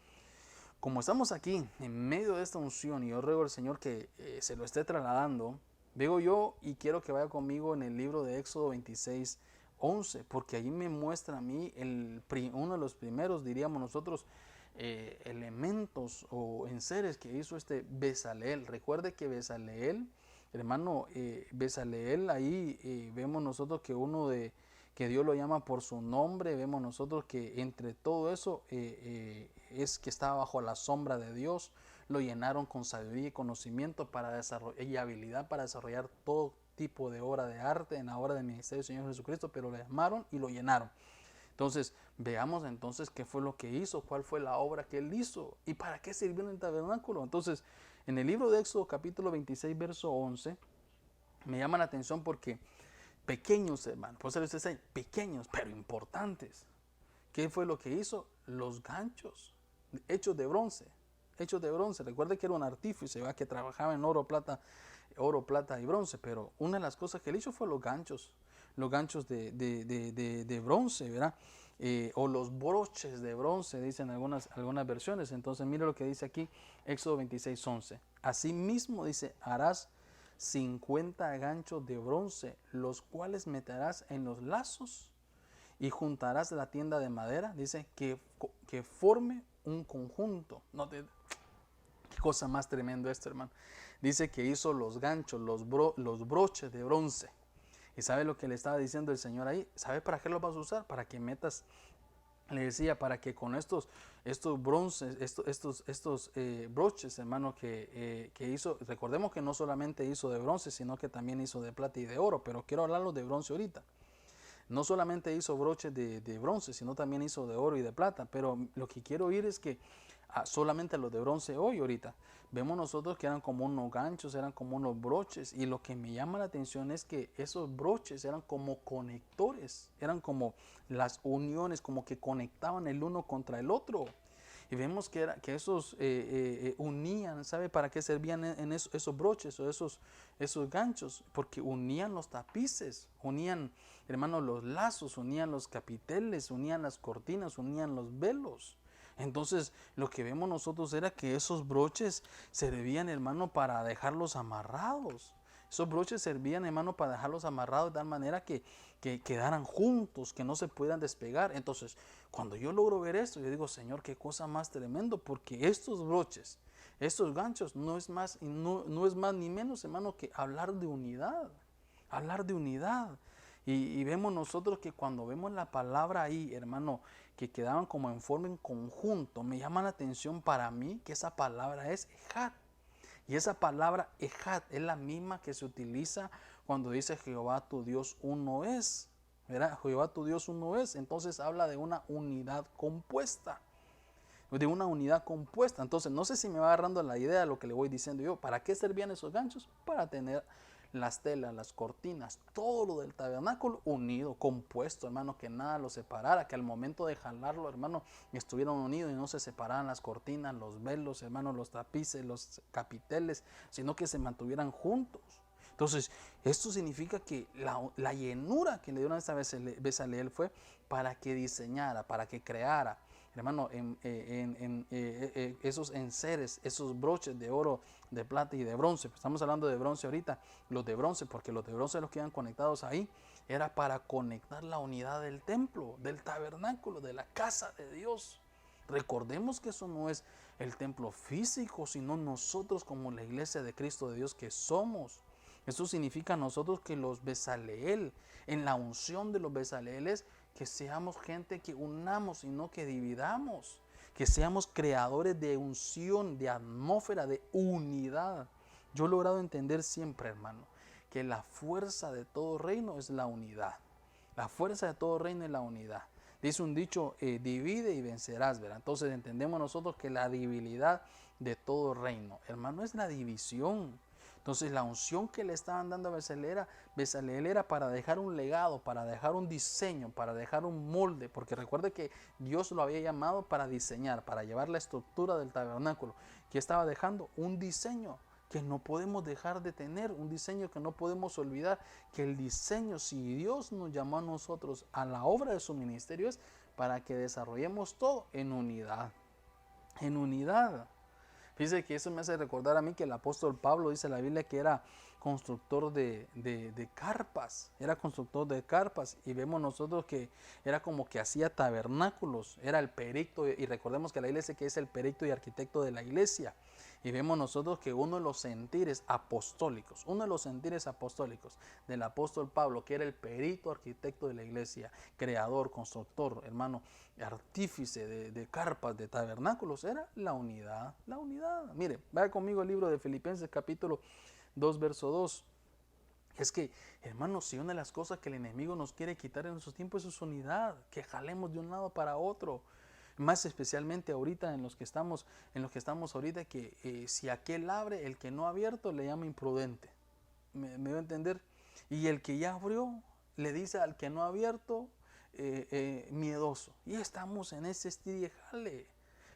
como estamos aquí en medio de esta unción y yo ruego al Señor que se lo esté trasladando, digo yo y quiero que vaya conmigo en el libro de Éxodo 26, 11, porque ahí me muestra a mí uno de los primeros, diríamos nosotros, elementos o enseres que hizo este Bezaleel. Recuerde que Bezaleel, hermano, Bezaleel, ahí vemos nosotros que Dios lo llama por su nombre. Vemos nosotros que entre todo eso es que estaba bajo la sombra de Dios. Lo llenaron con sabiduría y conocimiento y habilidad para desarrollar todo tipo de obra de arte en la obra del ministerio del Señor Jesucristo, pero le llamaron y lo llenaron. Entonces, veamos entonces qué fue lo que hizo, cuál fue la obra que él hizo y para qué sirvió en el tabernáculo. Entonces, en el libro de Éxodo capítulo 26, verso 11, me llama la atención porque pequeños, hermano, por eso usted dice pequeños, pero importantes. ¿Qué fue lo que hizo? Los ganchos, hechos de bronce. Hechos de bronce. Recuerde que era un artífice, ¿va? Que trabajaba en oro, plata y bronce, pero una de las cosas que él hizo fue los ganchos de bronce, ¿verdad? O los broches de bronce, dicen algunas versiones. Entonces, mire lo que dice aquí, Éxodo 26, 11. Asimismo, dice, harás 50 ganchos de bronce, los cuales meterás en los lazos y juntarás la tienda de madera, dice, que forme un conjunto. Qué cosa más tremendo esto, hermano. Dice que hizo los ganchos, los broches de bronce. ¿Y sabe lo que le estaba diciendo el Señor ahí? ¿Sabe para qué los vas a usar? Para que metas, le decía, para que con estos bronces, estos broches, hermano, que hizo. Recordemos que no solamente hizo de bronce, sino que también hizo de plata y de oro, pero quiero hablarlo de bronce ahorita. No solamente hizo broches de bronce, sino también hizo de oro y de plata, pero lo que quiero oír es que solamente los de bronce hoy ahorita, vemos nosotros que eran como unos ganchos, eran como unos broches, y lo que me llama la atención es que esos broches eran como conectores, eran como las uniones, como que conectaban el uno contra el otro. Y vemos que esos unían. ¿Sabe para qué servían en esos broches o esos ganchos? Porque unían los tapices, unían, hermanos, los lazos, unían los capiteles, unían las cortinas, unían los velos. Entonces, lo que vemos nosotros era que esos broches servían, hermano, para dejarlos amarrados. Esos broches servían, hermano, para dejarlos amarrados de tal manera que quedaran juntos, que no se puedan despegar. Entonces, cuando yo logro ver esto, yo digo, Señor, qué cosa más tremendo, porque estos broches, estos ganchos, no es más ni menos, hermano, que hablar de unidad. Hablar de unidad. Y vemos nosotros que cuando vemos la palabra ahí, hermano, que quedaban como en forma en conjunto, me llama la atención para mí que esa palabra es ejad. Y esa palabra ejad es la misma que se utiliza cuando dice Jehová tu Dios uno es. ¿Verdad? Jehová tu Dios uno es. Entonces habla de una unidad compuesta. De una unidad compuesta. Entonces no sé si me va agarrando la idea de lo que le voy diciendo yo. ¿Para qué servían esos ganchos? Para tener las telas, las cortinas, todo lo del tabernáculo unido, compuesto, hermano, que nada lo separara, que al momento de jalarlo, hermano, estuvieron unidos y no se separaran las cortinas, los velos, hermano, los tapices, los capiteles, sino que se mantuvieran juntos. Entonces, esto significa que la llenura que le dieron a esta Bezaleel fue para que diseñara, para que creara, hermano, esos enseres, esos broches de oro, de plata y de bronce. Estamos hablando de bronce ahorita, los de bronce, porque los de bronce, los que iban conectados ahí, era para conectar la unidad del templo, del tabernáculo, de la casa de Dios. Recordemos que eso no es el templo físico, sino nosotros como la iglesia de Cristo de Dios que somos. Eso significa nosotros que los Bezaleel, en la unción de los Bezaleeles, que seamos gente que unamos y no que dividamos. que seamos creadores de unción, de atmósfera, de unidad. Yo he logrado entender siempre, hermano, que la fuerza de todo reino es la unidad. La fuerza de todo reino es la unidad. Dice un dicho, divide y vencerás, ¿verdad? Entonces entendemos nosotros que la debilidad de todo reino, hermano, es la división. Entonces la unción que le estaban dando a Bezaleel era para dejar un legado, para dejar un diseño, para dejar un molde, porque recuerde que Dios lo había llamado para diseñar, para llevar la estructura del tabernáculo, que estaba dejando un diseño que no podemos dejar de tener, un diseño que no podemos olvidar, que el diseño, si Dios nos llamó a nosotros a la obra de su ministerio, es para que desarrollemos todo en unidad, en unidad. Fíjese que eso me hace recordar a mí que el apóstol Pablo dice en la Biblia que era constructor de carpas, era constructor de carpas, y vemos nosotros que era como que hacía tabernáculos, era el perito, y recordemos que la iglesia que es el perito y arquitecto de la iglesia, y vemos nosotros que uno de los sentires apostólicos del apóstol Pablo, que era el perito arquitecto de la iglesia, creador, constructor, hermano, artífice de carpas, de tabernáculos, era la unidad, la unidad. Mire, vaya conmigo al libro de Filipenses capítulo 2, verso 2. Es que, hermanos, si una de las cosas que el enemigo nos quiere quitar en nuestros tiempos es su unidad, que jalemos de un lado para otro. Más especialmente ahorita en los que estamos ahorita, que si aquel abre, el que no ha abierto le llama imprudente. ¿Me voy a entender? Y el que ya abrió le dice al que no ha abierto miedoso. Y estamos en ese estirejale.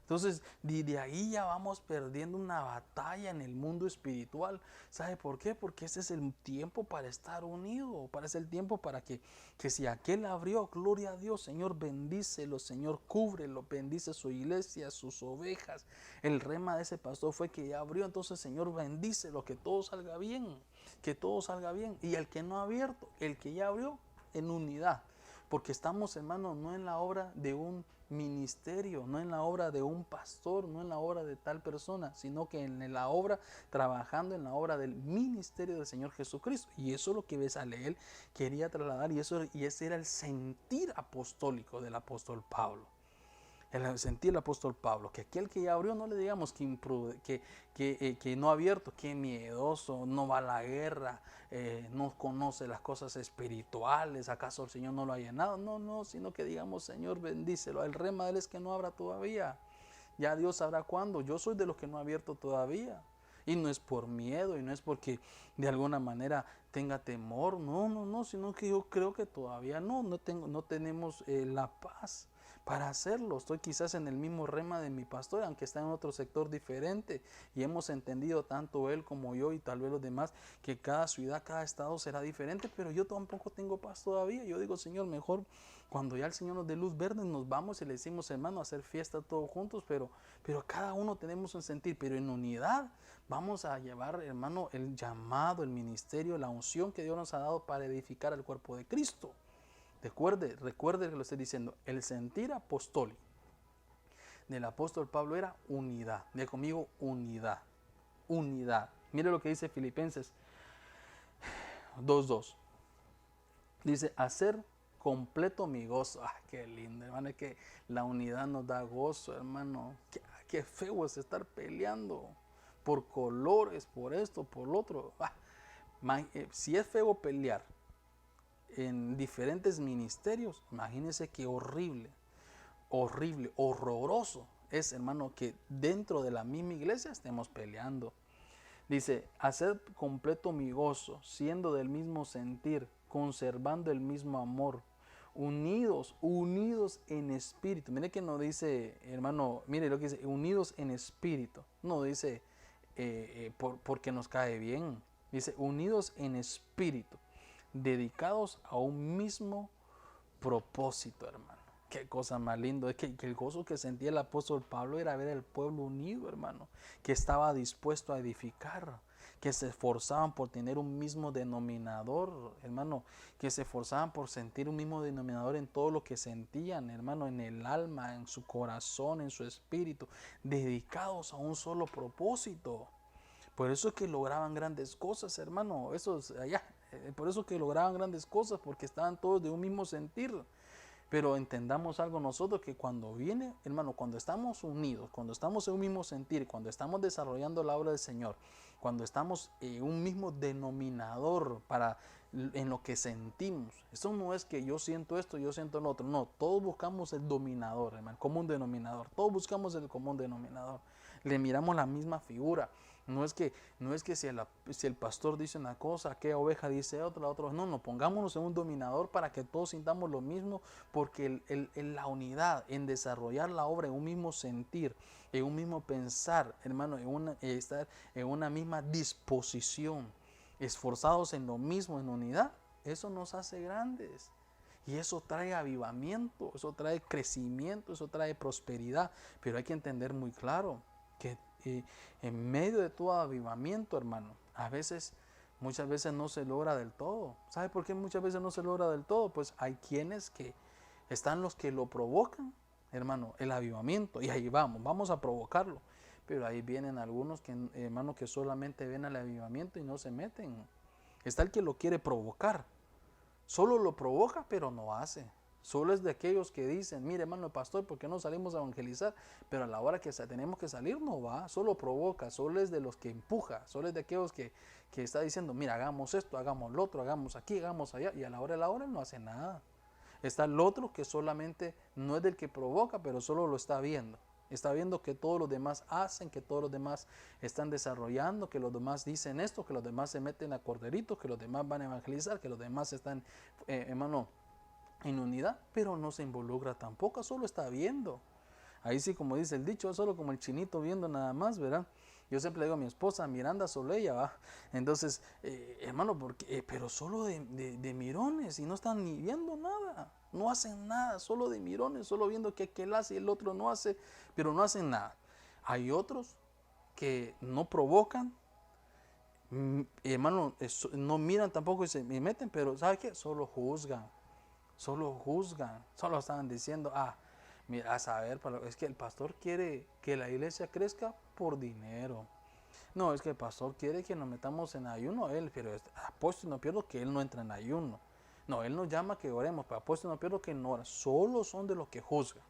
Entonces, de ahí ya vamos perdiendo una batalla en el mundo espiritual. ¿Sabe por qué? Porque ese es el tiempo para estar unido. Para ese el tiempo para que si aquel abrió, gloria a Dios, Señor, bendícelo, Señor, cúbrelo, bendice su iglesia, sus ovejas. El rema de ese pastor fue que ya abrió, entonces, Señor, bendícelo, que todo salga bien, que todo salga bien. Y el que no ha abierto, el que ya abrió, en unidad. Porque estamos, hermanos, no en la obra de un ministerio, no en la obra de un pastor, no en la obra de tal persona, sino que en la obra, trabajando en la obra del ministerio del Señor Jesucristo. Y eso es lo que Bezaleel quería trasladar, y ese era el sentir apostólico del apóstol Pablo. El sentir del apóstol Pablo, que aquel que ya abrió, no le digamos que no ha abierto, que miedoso, no va a la guerra, no conoce las cosas espirituales, ¿acaso el Señor no lo ha llenado? No, sino que digamos, Señor, bendícelo. El rema de él es que no abra todavía, ya Dios sabrá cuándo. Yo soy de los que no ha abierto todavía, y no es por miedo, y no es porque de alguna manera tenga temor, no, sino que yo creo que todavía no tenemos la paz para hacerlo. Estoy quizás en el mismo rema de mi pastor, aunque está en otro sector diferente, y hemos entendido tanto él como yo y tal vez los demás que cada ciudad, cada estado será diferente, pero yo tampoco tengo paz todavía. Yo digo, Señor, mejor cuando ya el Señor nos dé luz verde nos vamos y le decimos, hermano, a hacer fiesta todos juntos, pero cada uno tenemos un sentir, pero en unidad vamos a llevar, hermano, el llamado, el ministerio, la unción que Dios nos ha dado para edificar el cuerpo de Cristo. Recuerde que lo estoy diciendo, el sentir apostólico del apóstol Pablo era unidad. Diga conmigo, unidad. Unidad. Mire lo que dice Filipenses 2:2. Dice, hacer completo mi gozo. Qué lindo, hermano, es que la unidad nos da gozo, hermano. Qué feo es estar peleando por colores, por esto, por lo otro. Si es feo pelear en diferentes ministerios, imagínense qué horrible, horroroso es, hermano, que dentro de la misma iglesia estemos peleando. Dice, hacer completo mi gozo, siendo del mismo sentir, conservando el mismo amor, unidos en espíritu. Mire que no dice, hermano, mire lo que dice, unidos en espíritu. No dice porque nos cae bien. Dice, unidos en espíritu, dedicados a un mismo propósito, hermano. Qué cosa más lindo. Es que el gozo que sentía el apóstol Pablo era ver al pueblo unido, hermano, que estaba dispuesto a edificar, que se esforzaban por tener un mismo denominador, hermano, que se esforzaban por sentir un mismo denominador en todo lo que sentían, hermano, en el alma, en su corazón, en su espíritu, dedicados a un solo propósito. Por eso es que lograban grandes cosas, hermano. Por eso es que lograban grandes cosas, porque estaban todos de un mismo sentir. Pero entendamos algo nosotros, que cuando viene, hermano, cuando estamos unidos, cuando estamos en un mismo sentir, cuando estamos desarrollando la obra del Señor, cuando estamos en un mismo denominador en lo que sentimos. Eso no es que yo siento esto, yo siento lo otro. No, todos buscamos el dominador, hermano, común denominador. Todos buscamos el común denominador. Le miramos la misma figura. No es que si el pastor dice una cosa, aquella oveja dice otra, la otra. No, pongámonos en un dominador para que todos sintamos lo mismo, porque en la unidad, en desarrollar la obra, en un mismo sentir, en un mismo pensar, hermano, estar en una misma disposición, esforzados en lo mismo, en unidad, eso nos hace grandes. Y eso trae avivamiento, eso trae crecimiento, eso trae prosperidad. Pero hay que entender muy claro que en medio de todo avivamiento, hermano, muchas veces no se logra del todo. ¿Sabe por qué muchas veces no se logra del todo? Pues hay quienes que están los que lo provocan, hermano, el avivamiento. Y ahí vamos a provocarlo. Pero ahí vienen algunos que, hermano, que solamente ven el avivamiento y no se meten. Está el que lo quiere provocar. Solo lo provoca, pero no hace. Solo es de aquellos que dicen, mire, hermano pastor, ¿por qué no salimos a evangelizar? Pero a la hora que tenemos que salir no va, solo provoca, solo es de los que empuja, solo es de aquellos que está diciendo, mira, hagamos esto, hagamos lo otro, hagamos aquí, hagamos allá, y a la hora de la hora no hace nada. Está el otro que solamente no es del que provoca, pero solo lo está viendo. Está viendo que todos los demás hacen, que todos los demás están desarrollando, que los demás dicen esto, que los demás se meten a corderitos, que los demás van a evangelizar, que los demás están, hermano, en unidad, pero no se involucra tampoco, solo está viendo. Ahí sí, como dice el dicho, solo como el chinito viendo nada más, ¿verdad? Yo siempre le digo a mi esposa, Miranda Soleya, ¿va? Entonces, hermano, pero solo de mirones y no están ni viendo nada, no hacen nada, solo de mirones, solo viendo que aquel hace y el otro no hace, pero no hacen nada. Hay otros que no provocan, hermano, no miran tampoco y se meten, pero ¿sabe qué? Solo juzgan, solo estaban diciendo, mira, a saber, es que el pastor quiere que la iglesia crezca por dinero. No, es que el pastor quiere que nos metamos en ayuno, pero apuesto y no pierdo que él no entra en ayuno. No, él nos llama que oremos, pero apuesto y no pierdo que no ora. Solo son de los que juzgan.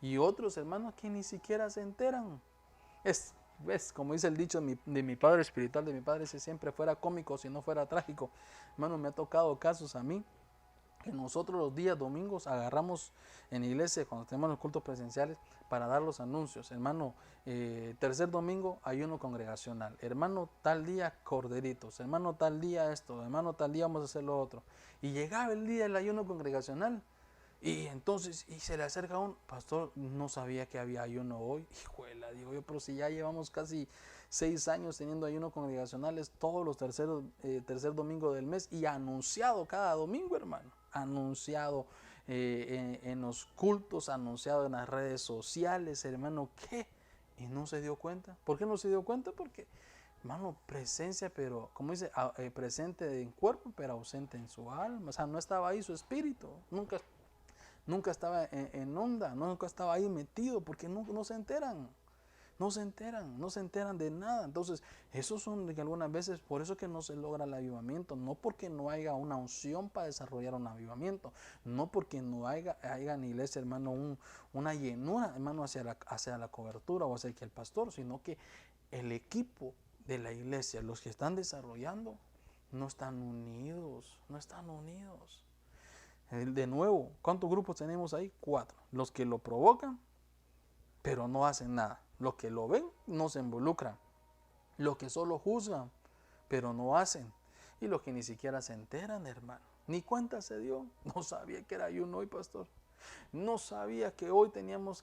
Y otros hermanos que ni siquiera se enteran. ¿Ves? Como dice el dicho de mi padre espiritual, de mi padre, si siempre fuera cómico, si no fuera trágico. Hermano, me ha tocado casos a mí, que nosotros los días domingos agarramos en la iglesia cuando tenemos los cultos presenciales para dar los anuncios. Hermano, tercer domingo ayuno congregacional. Hermano, tal día corderitos. Hermano, tal día esto. Hermano, tal día vamos a hacer lo otro. Y llegaba el día del ayuno congregacional. Y entonces, se le acerca a un pastor, no sabía que había ayuno hoy. Hijuela, digo yo, pero si ya llevamos casi 6 años teniendo ayunos congregacionales todos los tercer domingo del mes y anunciado cada domingo, hermano. Anunciado en los cultos, anunciado en las redes sociales, hermano, ¿qué? Y no se dio cuenta. ¿Por qué no se dio cuenta? Porque, hermano, presencia, pero, como dice, presente en cuerpo, pero ausente en su alma. O sea, no estaba ahí su espíritu, nunca estaba en onda, nunca estaba ahí metido, porque no se enteran. No se enteran de nada. Entonces, esos son que algunas veces, por eso que no se logra el avivamiento, no porque no haya una unción para desarrollar un avivamiento, no porque no haya en la iglesia, hermano, una llenura, hermano, hacia la cobertura o hacia el pastor, sino que el equipo de la iglesia, los que están desarrollando, no están unidos. De nuevo, ¿cuántos grupos tenemos ahí? 4. Los que lo provocan, pero no hacen nada. Los que lo ven, no se involucran. Los que solo juzgan, pero no hacen. Y los que ni siquiera se enteran, hermano. Ni cuenta se dio. No sabía que era ayuno hoy, pastor. No sabía que hoy teníamos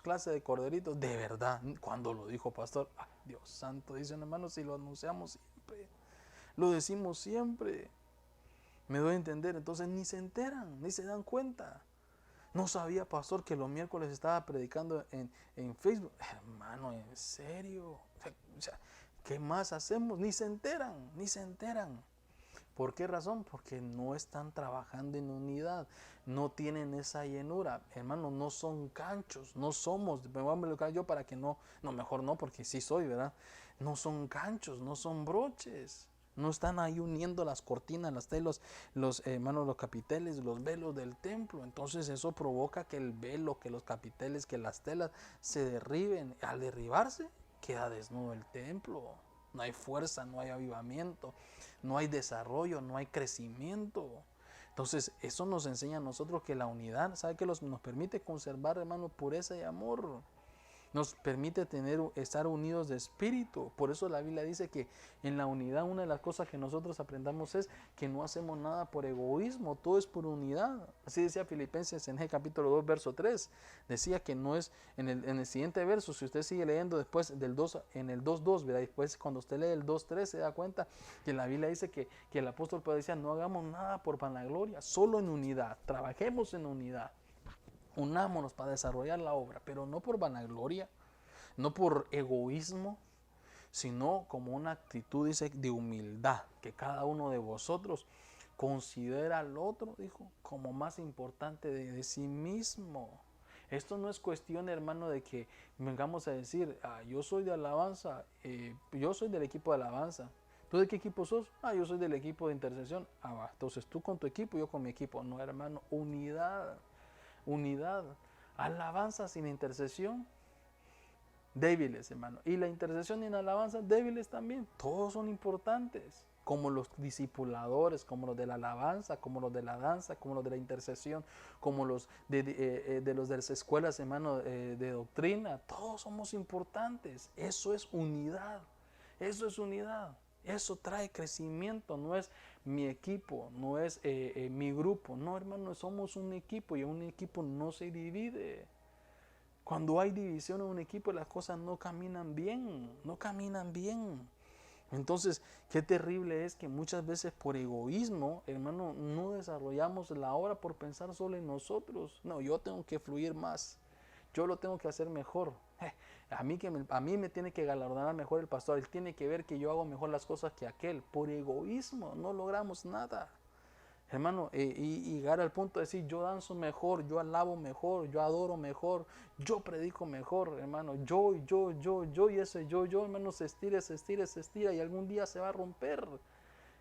clase de corderitos. De verdad, cuando lo dijo, pastor, Dios santo, dicen hermanos, si lo anunciamos siempre. Lo decimos siempre. Me doy a entender. Entonces ni se enteran, ni se dan cuenta. No sabía, pastor, que los miércoles estaba predicando en Facebook. Hermano, ¿en serio? O sea, ¿qué más hacemos? Ni se enteran. ¿Por qué razón? Porque no están trabajando en unidad. No tienen esa llenura. Hermano, no son ganchos. No somos. Me voy a involucrar yo para que no, mejor no, porque sí soy, ¿verdad? No son ganchos, no son broches. No están ahí uniendo las cortinas, las telas, hermanos, los capiteles, los velos del templo. Entonces eso provoca que el velo, que los capiteles, que las telas se derriben. Al derribarse, queda desnudo el templo. No hay fuerza, no hay avivamiento, no hay desarrollo, no hay crecimiento. Entonces eso nos enseña a nosotros que la unidad, ¿sabe qué nos permite conservar, hermano, pureza y amor? Nos permite estar unidos de espíritu. Por eso la Biblia dice que en la unidad una de las cosas que nosotros aprendamos es que no hacemos nada por egoísmo, todo es por unidad. Así decía Filipenses en el capítulo 2, verso 3. Decía que no es, en el siguiente verso, si usted sigue leyendo después del 2, en el 2.2, ¿verdad? Después cuando usted lee el 2.3 se da cuenta que la Biblia dice que el apóstol Pablo decía, no hagamos nada por vanagloria, solo en unidad, trabajemos en unidad. Unámonos para desarrollar la obra, pero no por vanagloria, no por egoísmo, sino como una actitud, dice, de humildad, que cada uno de vosotros considera al otro, dijo, como más importante de sí mismo. Esto no es cuestión, hermano, de que vengamos a decir, yo soy de alabanza, yo soy del equipo de alabanza. ¿Tú de qué equipo sos? Yo soy del equipo de intercesión. Va, entonces tú con tu equipo, yo con mi equipo. No, hermano, unidad. Unidad, alabanza sin intercesión, débiles, hermano. Y la intercesión y la alabanza, débiles también. Todos son importantes, como los discipuladores, como los de la alabanza, como los de la danza, como los de la intercesión, como los de las escuelas, hermano, de doctrina. Todos somos importantes. Eso es unidad. Eso es unidad. Eso trae crecimiento, no es mi equipo, no es mi grupo. No, hermano, somos un equipo y un equipo no se divide. Cuando hay división en un equipo, las cosas no caminan bien, no caminan bien. Entonces, qué terrible es que muchas veces por egoísmo, hermano, no desarrollamos la obra por pensar solo en nosotros. No, yo tengo que fluir más, yo lo tengo que hacer mejor. A mí me tiene que galardonar mejor el pastor, él tiene que ver que yo hago mejor las cosas que aquel. Por egoísmo no logramos nada. Hermano, y llegar al punto de decir, yo danzo mejor, yo alabo mejor, yo adoro mejor, yo predico mejor, hermano, yo, y ese yo, hermano, se estira y algún día se va a romper.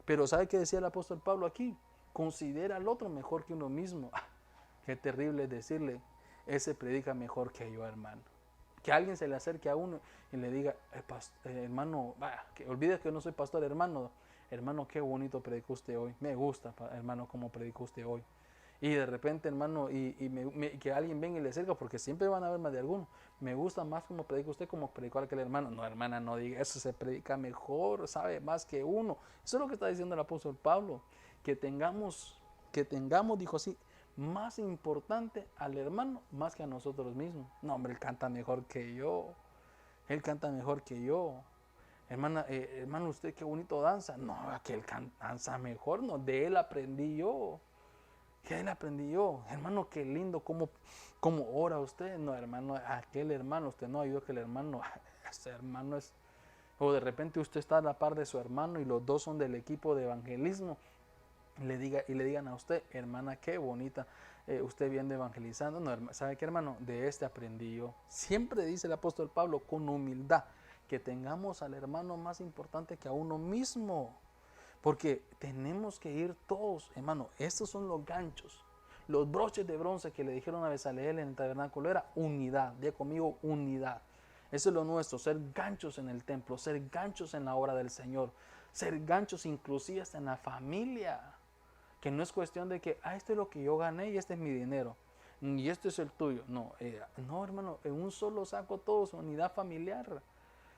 Pero ¿sabe qué decía el apóstol Pablo aquí? Considera al otro mejor que uno mismo. Qué terrible es decirle, ese predica mejor que yo, hermano. Que alguien se le acerque a uno y le diga, hermano, que olvide que no soy pastor, hermano, qué bonito predicó usted hoy. Me gusta, hermano, cómo predicó usted hoy. Y de repente, hermano, que alguien venga y le acerca, porque siempre van a haber más de alguno. Me gusta más cómo predica usted, como predicó aquel hermano. No, hermana, no diga eso, se predica mejor, sabe más que uno. Eso es lo que está diciendo el apóstol Pablo. Que tengamos, dijo así, más importante al hermano más que a nosotros mismos. No, hombre, él canta mejor que yo. Él canta mejor que yo. Hermana, hermano, usted qué bonito danza. No, aquel danza mejor. No, de él aprendí yo. De él aprendí yo. Hermano, qué lindo cómo ora usted. No, hermano, aquel hermano, usted no ayudó a aquel hermano. Ese hermano es... O de repente usted está a la par de su hermano y los dos son del equipo de evangelismo. Le digan a usted, hermana, qué bonita, usted viene evangelizando. No, ¿sabe qué, hermano? De este aprendí yo. Siempre dice el apóstol Pablo con humildad que tengamos al hermano más importante que a uno mismo, porque tenemos que ir todos, hermano. Estos son los ganchos, los broches de bronce que le dijeron a Bezaleel en el tabernáculo. Era unidad. Diga conmigo, unidad. Eso es lo nuestro, ser ganchos en el templo, ser ganchos en la obra del Señor, ser ganchos inclusive hasta en la familia. Que no es cuestión de que, esto es lo que yo gané y este es mi dinero. Y este es el tuyo. No, no, hermano, en un solo saco todos, unidad familiar.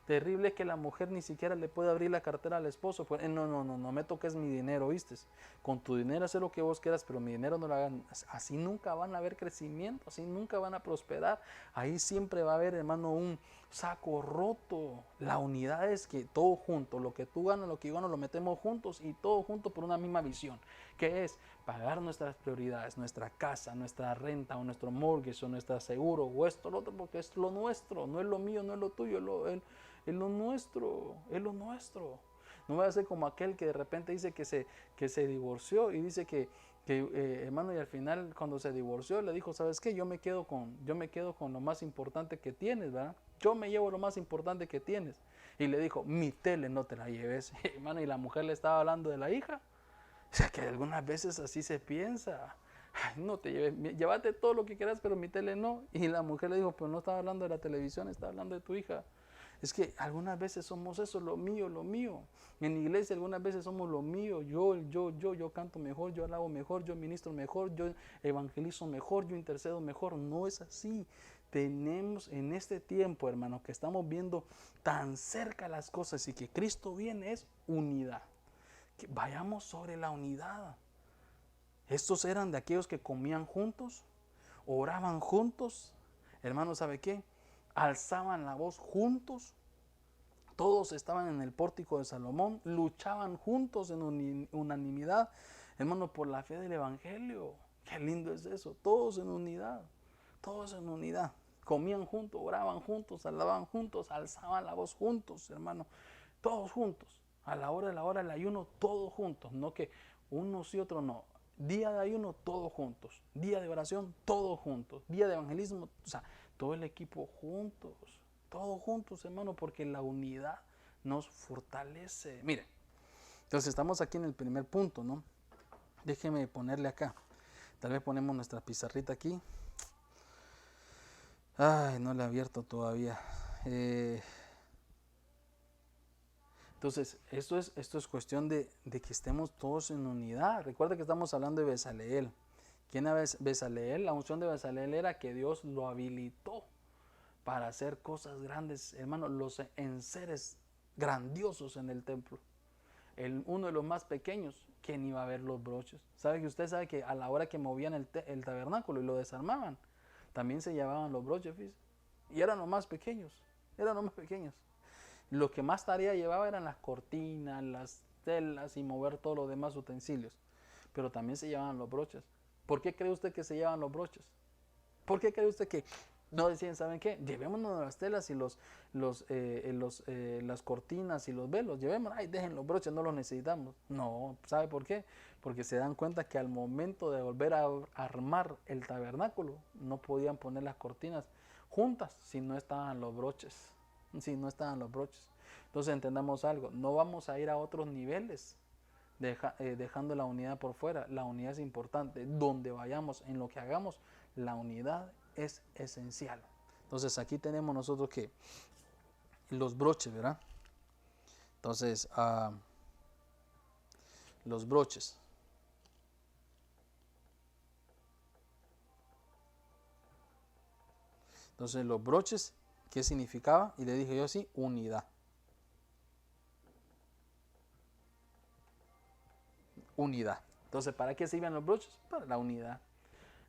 Terrible es que la mujer ni siquiera le puede abrir la cartera al esposo. Pues, no me toques mi dinero, ¿viste? Con tu dinero haz lo que vos quieras, pero mi dinero no lo hagan. Así nunca van a haber crecimiento, así nunca van a prosperar. Ahí siempre va a haber, hermano, un saco roto. La unidad es que todo junto, lo que tú ganas, lo que yo gano, lo metemos juntos y todo junto por una misma visión. Que es pagar nuestras prioridades, nuestra casa, nuestra renta o nuestro mortgage o nuestro seguro o esto, lo otro, porque es lo nuestro, no es lo mío, no es lo tuyo, es lo nuestro, es lo nuestro. No voy a ser como aquel que de repente dice que se divorció y dice que hermano, y al final cuando se divorció le dijo, ¿sabes qué? Yo me quedo con lo más importante que tienes, ¿verdad? yo me llevo lo más importante que tienes. Y le dijo, mi tele no te la lleves. Hermano, y la mujer le estaba hablando de la hija. O sea, que algunas veces así se piensa. Ay, no te lleves, llévate todo lo que quieras, pero mi tele no. Y la mujer le dijo, pues no estaba hablando de la televisión, estaba hablando de tu hija. Es que algunas veces somos eso, lo mío, lo mío. En la iglesia algunas veces somos lo mío, yo canto mejor, yo alabo mejor, yo ministro mejor, yo evangelizo mejor, yo intercedo mejor. No es así. Tenemos en este tiempo, hermano, que estamos viendo tan cerca las cosas y que Cristo viene, es unidad. Que vayamos sobre la unidad. Estos eran de aquellos que comían juntos, oraban juntos, hermano, ¿sabe qué? Alzaban la voz juntos, todos estaban en el pórtico de Salomón, luchaban juntos en unanimidad, hermano, por la fe del evangelio. Qué lindo es eso, todos en unidad, comían juntos, oraban juntos, alababan juntos, alzaban la voz juntos, hermano, todos juntos, a la hora del ayuno, todos juntos, no que unos y otros no. Día de ayuno, todos juntos. Día de oración, todos juntos. Día de evangelismo, o sea, todo el equipo juntos. Todos juntos, hermano, porque la unidad nos fortalece. Miren, entonces estamos aquí en el primer punto, ¿no? Déjeme ponerle acá. Tal vez ponemos nuestra pizarrita aquí. Ay, no la he abierto todavía. Entonces, esto es cuestión de que estemos todos en unidad. Recuerda que estamos hablando de Bezaleel. ¿Quién era Bezaleel? La unción de Bezaleel era que Dios lo habilitó para hacer cosas grandes, hermano, los enseres grandiosos en el templo. Uno de los más pequeños, ¿quién iba a ver los broches? Usted sabe que a la hora que movían el tabernáculo y lo desarmaban, también se llevaban los broches, ¿sí? Y eran los más pequeños, Lo que más tarea llevaba eran las cortinas, las telas y mover todos los demás utensilios. Pero también se llevaban los broches. ¿Por qué cree usted que se llevan los broches? ¿Por qué cree usted que no decían, ¿saben qué? Llevémonos las telas y las cortinas y los velos. Llevémonos, ay, dejen los broches, no los necesitamos. No, ¿sabe por qué? Porque se dan cuenta que al momento de volver a armar el tabernáculo, no podían poner las cortinas juntas si no estaban los broches. Entonces entendamos algo, no vamos a ir a otros niveles dejando la unidad por fuera. La unidad es importante. Donde vayamos, en lo que hagamos, la unidad es esencial. Entonces aquí tenemos nosotros que los broches, ¿verdad? Entonces, los broches. Entonces los broches, ¿qué significaba? Y le dije yo así, unidad. Unidad. Entonces, ¿para qué sirven los broches? Para la unidad.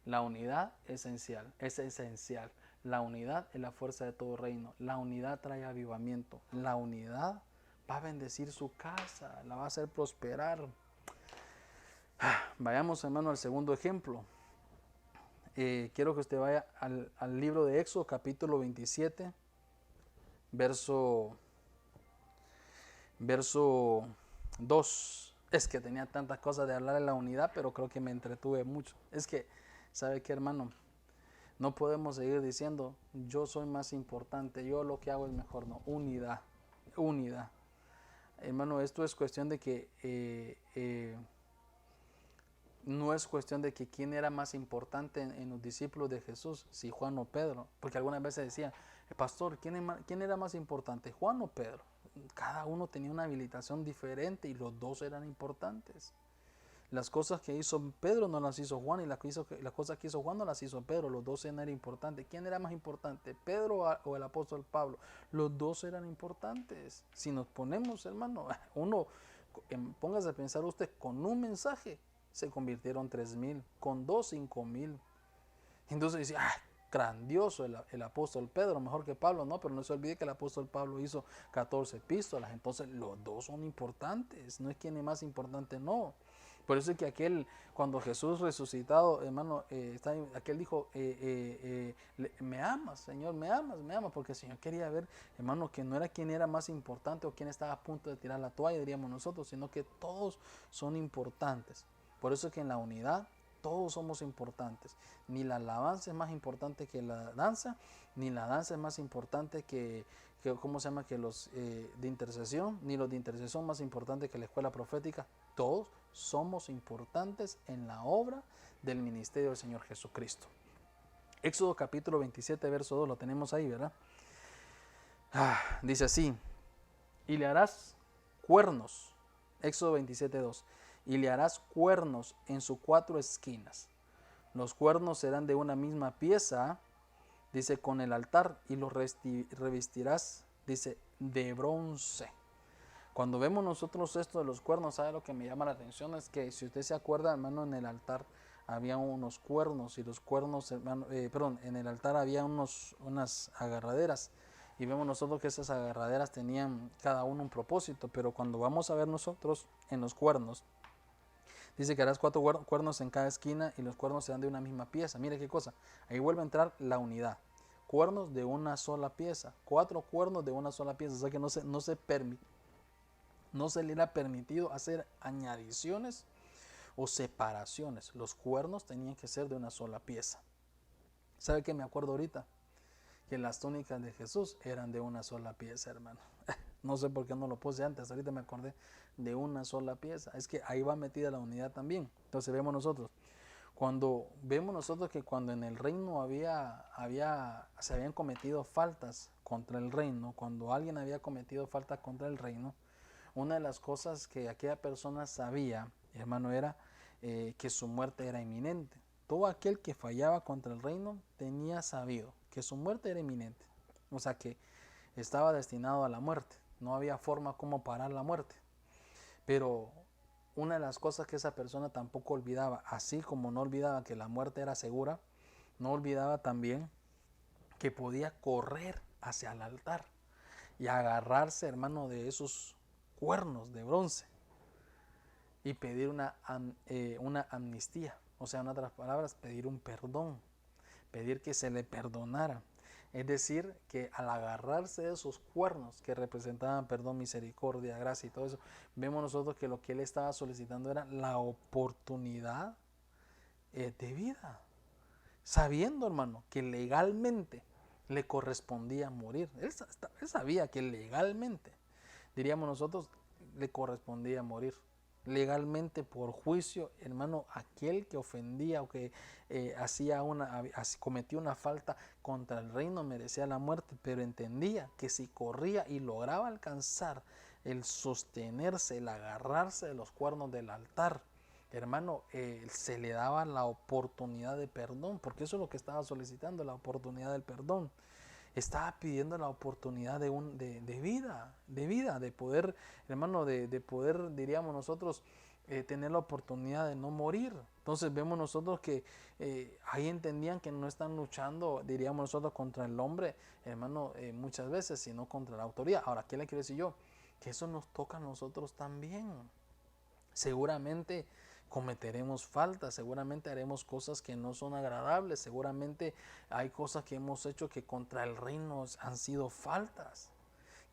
La unidad es esencial. La unidad es la fuerza de todo reino. La unidad trae avivamiento. La unidad va a bendecir su casa, la va a hacer prosperar. Vayamos, hermano, al segundo ejemplo. Quiero que usted vaya al libro de Éxodo, capítulo 27, verso 2. Es que tenía tantas cosas de hablar de la unidad, pero creo que me entretuve mucho. Es que, ¿sabe qué, hermano? No podemos seguir diciendo, yo soy más importante, yo lo que hago es mejor. No, unidad. Hermano, esto es cuestión de que no es cuestión de que quién era más importante en los discípulos de Jesús, si Juan o Pedro. Porque algunas veces decían, pastor, ¿quién era más importante, Juan o Pedro? Cada uno tenía una habilitación diferente y los dos eran importantes. Las cosas que hizo Pedro no las hizo Juan, y las cosas que hizo Juan no las hizo Pedro. Los dos eran importantes. ¿Quién era más importante, Pedro o el apóstol Pablo? Los dos eran importantes. Si nos ponemos, hermano, póngase a pensar usted, con un mensaje se convirtieron 3,000, con 2, 5,000. Entonces dice, grandioso el apóstol Pedro, mejor que Pablo. No, pero no se olvide que el apóstol Pablo hizo 14 epístolas. Entonces los dos son importantes. No es quién es más importante, no. Por eso es que cuando Jesús resucitado, hermano, aquel dijo, me amas, Señor, me amas, porque el Señor quería ver, hermano, que no era quién era más importante o quién estaba a punto de tirar la toalla, diríamos nosotros, sino que todos son importantes. Por eso es que en la unidad todos somos importantes. Ni la alabanza es más importante que la danza, ni la danza es más importante que ¿cómo se llama? Que los de intercesión, ni los de intercesión más importantes que la escuela profética. Todos somos importantes en la obra del ministerio del Señor Jesucristo. Éxodo capítulo 27, verso 2, lo tenemos ahí, ¿verdad? Dice así, y le harás cuernos, Éxodo 27, 2, y le harás cuernos en sus 4 esquinas. Los cuernos serán de una misma pieza, dice, con el altar, y los revestirás, dice, de bronce. Cuando vemos nosotros esto de los cuernos, ¿sabe lo que me llama la atención? Es que si usted se acuerda, hermano, en el altar había unos cuernos, y los cuernos, hermano, en el altar había unas agarraderas, y vemos nosotros que esas agarraderas tenían cada uno un propósito, pero cuando vamos a ver nosotros en los cuernos, dice que harás 4 cuernos en cada esquina, y los cuernos serán de una misma pieza. Mire qué cosa, ahí vuelve a entrar la unidad. Cuernos de una sola pieza, 4 cuernos de una sola pieza, o sea que no se le era permitido hacer añadiciones o separaciones. Los cuernos tenían que ser de una sola pieza. ¿Sabe qué me acuerdo ahorita? Que las túnicas de Jesús eran de una sola pieza, hermano. No sé por qué no lo puse antes, ahorita me acordé, de una sola pieza. Es que ahí va metida la unidad también. Entonces vemos nosotros que cuando en el reino se habían cometido faltas contra el reino, cuando alguien había cometido falta contra el reino, una de las cosas que aquella persona sabía, hermano, era que su muerte era inminente. Todo aquel que fallaba contra el reino tenía sabido que su muerte era inminente. O sea que estaba destinado a la muerte. No había forma como parar la muerte. Pero una de las cosas que esa persona tampoco olvidaba, así como no olvidaba que la muerte era segura, no olvidaba también que podía correr hacia el altar y agarrarse, hermano, de esos cuernos de bronce y pedir una amnistía. O sea, en otras palabras, pedir un perdón, pedir que se le perdonara. Es decir, que al agarrarse de esos cuernos que representaban perdón, misericordia, gracia y todo eso, vemos nosotros que lo que él estaba solicitando era la oportunidad de vida, sabiendo, hermano, que legalmente le correspondía morir. Él sabía que legalmente, diríamos nosotros, le correspondía morir. Legalmente, por juicio, hermano, aquel que ofendía o que cometió una falta contra el reino merecía la muerte, pero entendía que si corría y lograba alcanzar el sostenerse, el agarrarse de los cuernos del altar, hermano, se le daba la oportunidad de perdón, porque eso es lo que estaba solicitando, la oportunidad del perdón. Estaba pidiendo la oportunidad de vida, de poder, hermano, de poder, diríamos nosotros, tener la oportunidad de no morir. Entonces vemos nosotros que ahí entendían que no están luchando, diríamos nosotros, contra el hombre, hermano, muchas veces, sino contra la autoridad. Ahora, ¿qué le quiero decir yo? Que eso nos toca a nosotros también. Seguramente cometeremos faltas, seguramente haremos cosas que no son agradables, seguramente hay cosas que hemos hecho que contra el reino han sido faltas,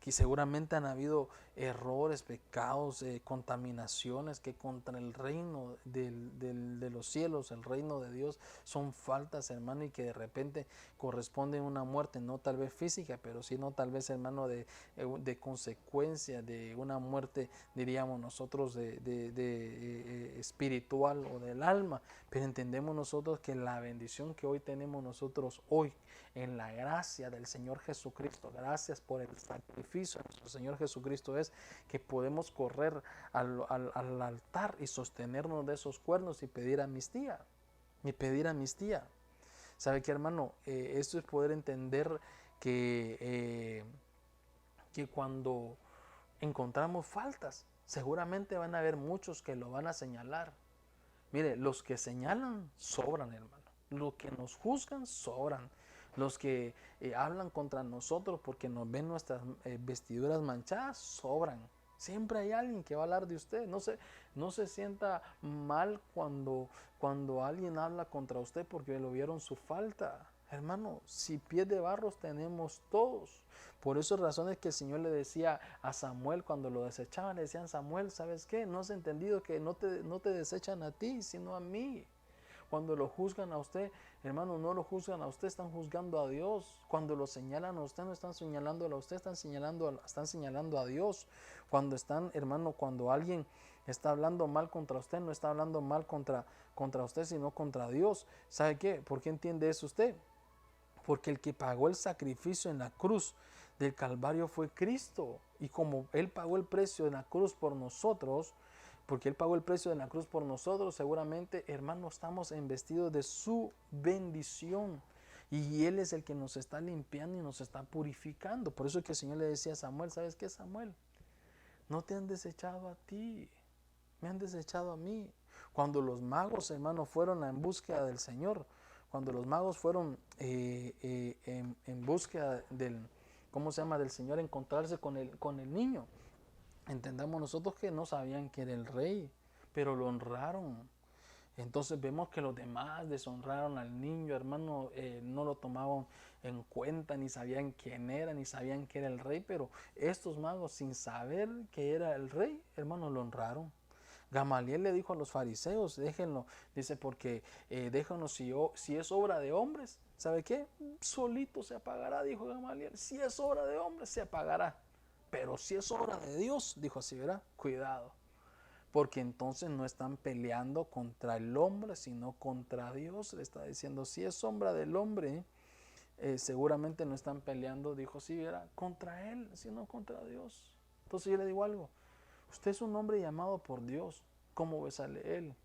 que seguramente han habido errores, pecados, contaminaciones que contra el reino de los cielos, el reino de Dios, son faltas, hermano, y que de repente corresponden a una muerte, no tal vez física, pero sino tal vez, hermano, de consecuencia de una muerte, diríamos nosotros, de espiritual o del alma. Pero entendemos nosotros que la bendición que hoy tenemos nosotros hoy, en la gracia del Señor Jesucristo, gracias por el sacrificio de nuestro Señor Jesucristo, es que podemos correr al altar y sostenernos de esos cuernos y pedir amnistía. ¿Sabe qué, hermano? Esto es poder entender que cuando encontramos faltas, seguramente van a haber muchos que lo van a señalar. Mire, los que señalan sobran, hermano. Los que nos juzgan sobran. Los que hablan contra nosotros porque nos ven nuestras vestiduras manchadas sobran. Siempre hay alguien que va a hablar de usted. No se sienta mal cuando alguien habla contra usted porque lo vieron su falta. Hermano, si pies de barros tenemos todos. Por esas razones que el Señor le decía a Samuel cuando lo desechaban, le decían: Samuel, ¿sabes qué? No has entendido que no te desechan a ti, sino a mí. Cuando lo juzgan a usted, hermano, no lo juzgan a usted, están juzgando a Dios. Cuando lo señalan a usted, no están señalando a usted, están señalando a Dios. Cuando están, hermano, cuando alguien está hablando mal contra usted, no está hablando mal contra usted, sino contra Dios. ¿Sabe qué? ¿Por qué entiende eso usted? Porque el que pagó el sacrificio en la cruz del Calvario fue Cristo. Y como Él pagó el precio en la cruz por nosotros, porque Él pagó el precio de la cruz por nosotros, seguramente, hermano, estamos investidos de su bendición. Y Él es el que nos está limpiando y nos está purificando. Por eso es que el Señor le decía a Samuel, ¿sabes qué, Samuel? No te han desechado a ti, me han desechado a mí. Cuando los magos, hermano, fueron en búsqueda del Señor, cuando los magos fueron en búsqueda del, ¿cómo se llama?, del Señor, encontrarse con el niño. Entendamos nosotros que no sabían que era el rey, pero lo honraron. Entonces vemos que los demás deshonraron al niño, hermano, no lo tomaban en cuenta, ni sabían quién era, ni sabían que era el rey, pero estos magos, sin saber que era el rey, hermano, lo honraron. Gamaliel le dijo a los fariseos, déjenlo, dice, porque déjanos si es obra de hombres, ¿sabe qué? Solito se apagará, dijo Gamaliel, si es obra de hombres se apagará, pero si es obra de Dios, dijo así, ¿verdad? Cuidado, porque entonces no están peleando contra el hombre, sino contra Dios. Le está diciendo, si es obra del hombre, seguramente no están peleando, dijo así, ¿verdad? Contra él, sino contra Dios. Entonces yo le digo algo, usted es un hombre llamado por Dios. ¿Cómo sale él?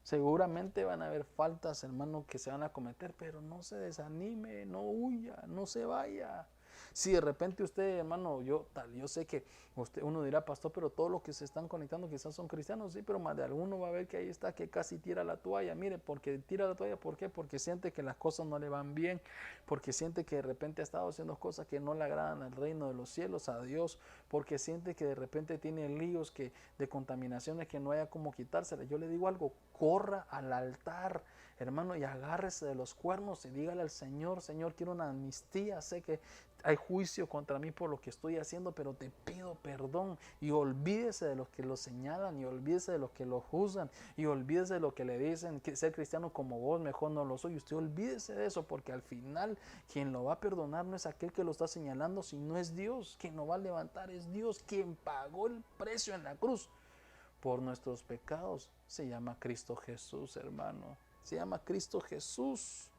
Seguramente van a haber faltas, hermano, que se van a cometer, pero no se desanime, no huya, no se vaya. Si de repente usted, hermano, yo sé que uno dirá, pastor, pero todos los que se están conectando quizás son cristianos, sí, pero más de alguno va a ver que ahí está, que casi tira la toalla. Mire, porque tira la toalla, ¿por qué? Porque siente que las cosas no le van bien, porque siente que de repente ha estado haciendo cosas que no le agradan al reino de los cielos, a Dios, porque siente que de repente tiene líos de contaminaciones que no haya cómo quitárselas. Yo le digo algo, corra al altar, hermano, y agárrese de los cuernos y dígale al Señor, Señor, quiero una amnistía, sé que hay juicio contra mí por lo que estoy haciendo, pero te pido perdón, y olvídese de los que lo señalan, y olvídese de los que lo juzgan, y olvídese de lo que le dicen que ser cristiano como vos, mejor no lo soy. Usted olvídese de eso, porque al final quien lo va a perdonar no es aquel que lo está señalando, sino es Dios. Quien lo va a levantar es Dios, quien pagó el precio en la cruz por nuestros pecados. Se llama Cristo Jesús, hermano. Se llama Cristo Jesús.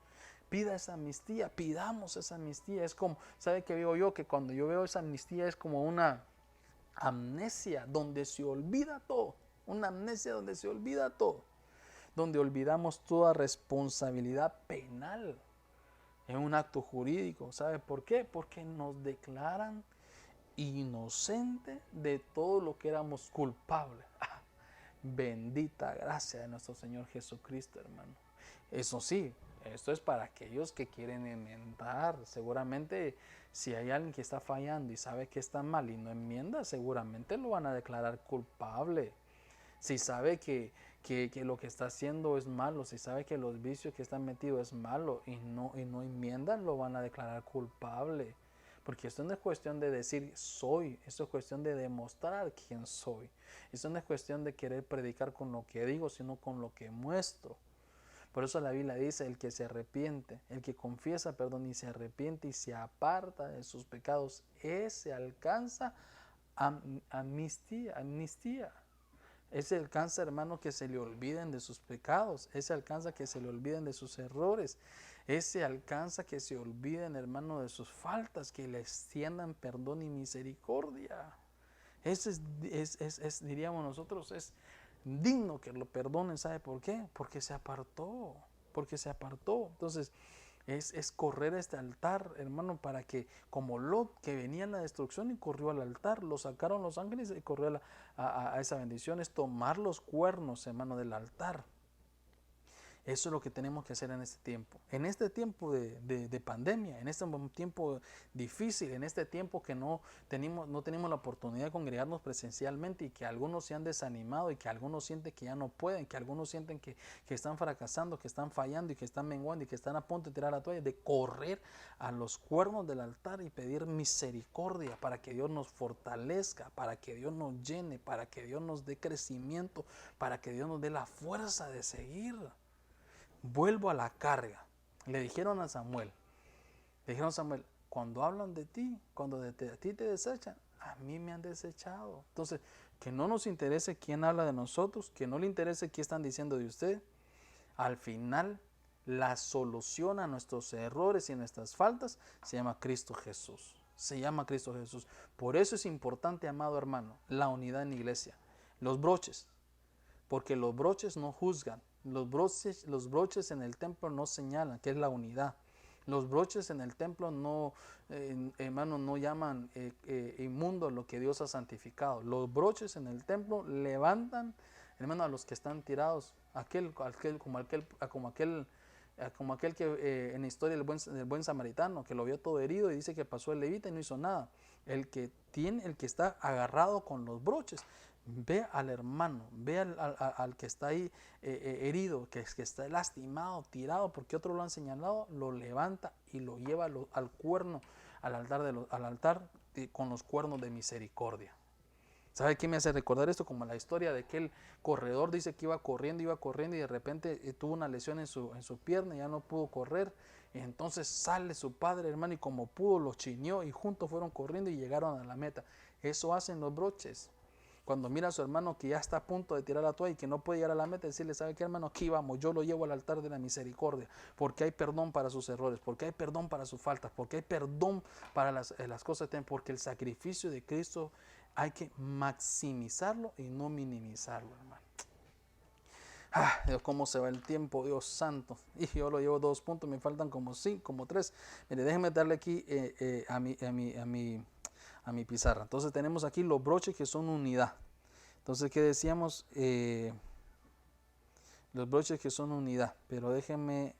Pida esa amnistía, pidamos esa amnistía. Es como, ¿sabe qué veo yo? Que cuando yo veo esa amnistía es como una amnesia donde se olvida todo. Una amnesia donde se olvida todo. Donde olvidamos toda responsabilidad penal en un acto jurídico. ¿Sabe por qué? Porque nos declaran inocente de todo lo que éramos culpables. Bendita gracia de nuestro Señor Jesucristo, hermano. Eso sí, esto es para aquellos que quieren enmendar. Seguramente si hay alguien que está fallando y sabe que está mal y no enmienda, seguramente lo van a declarar culpable. Si sabe que lo que está haciendo es malo, si sabe que los vicios que están metidos es malo y no enmiendan, lo van a declarar culpable. Porque esto no es cuestión de decir soy, esto es cuestión de demostrar quién soy. Esto no es cuestión de querer predicar con lo que digo, sino con lo que muestro. Por eso la Biblia dice, el que se arrepiente, el que confiesa, perdón, y se arrepiente y se aparta de sus pecados, ese alcanza amnistía. Ese alcanza, hermano, que se le olviden de sus pecados. Ese alcanza que se le olviden de sus errores. Ese alcanza que se olviden, hermano, de sus faltas, que le extiendan perdón y misericordia. Ese diríamos nosotros, es digno que lo perdonen. ¿Sabe por qué? Porque se apartó. Porque se apartó. Entonces, es correr a este altar, hermano, para que, como Lot, que venía en la destrucción y corrió al altar, lo sacaron los ángeles y corrió a esa bendición, es tomar los cuernos, hermano, del altar. Eso es lo que tenemos que hacer en este tiempo. En este tiempo de pandemia, en este tiempo difícil, en este tiempo que no tenemos la oportunidad de congregarnos presencialmente y que algunos se han desanimado y que algunos sienten que ya no pueden, que algunos sienten que están fracasando, que están fallando y que están menguando y que están a punto de tirar la toalla, de correr a los cuernos del altar y pedir misericordia para que Dios nos fortalezca, para que Dios nos llene, para que Dios nos dé crecimiento, para que Dios nos dé la fuerza de seguir. vuelvo a la carga. Le dijeron a Samuel, cuando hablan de ti, cuando a ti te desechan, a mí me han desechado. Entonces, que no nos interese quién habla de nosotros, que no le interese qué están diciendo de usted. Al final, la solución a nuestros errores y nuestras faltas se llama Cristo Jesús. Se llama Cristo Jesús. Por eso es importante, amado hermano, la unidad en la iglesia. Los broches, porque los broches no juzgan. Los broches en el templo no señalan, que es la unidad. Los broches en el templo no, hermano, no llaman inmundo lo que Dios ha santificado. Los broches en el templo levantan, hermano, a los que están tirados, como aquel que en la historia del buen samaritano, que lo vio todo herido y dice que pasó el levita y no hizo nada. El que está agarrado con los broches, ve al hermano, ve al que está ahí herido, que está lastimado, tirado, porque otros lo han señalado, lo levanta y lo lleva al cuerno, al altar con los cuernos de misericordia. ¿Sabe qué me hace recordar esto? Como la historia de aquel corredor, dice que iba corriendo y de repente tuvo una lesión en su pierna y ya no pudo correr. Y entonces sale su padre, hermano, y como pudo lo chiñó y juntos fueron corriendo y llegaron a la meta. Eso hacen los broches. Cuando mira a su hermano que ya está a punto de tirar la toalla y que no puede llegar a la meta, decirle, ¿sabe qué, hermano? Aquí vamos, yo lo llevo al altar de la misericordia, porque hay perdón para sus errores, porque hay perdón para sus faltas, porque hay perdón para las cosas, porque el sacrificio de Cristo hay que maximizarlo y no minimizarlo, hermano. Dios, cómo se va el tiempo, Dios santo. Y yo lo llevo 2 puntos, me faltan como 5, como 3. Mire, déjenme darle aquí a mi pizarra. Entonces tenemos aquí los broches que son unidad. Entonces, ¿qué decíamos? Los broches que son unidad. Pero déjenme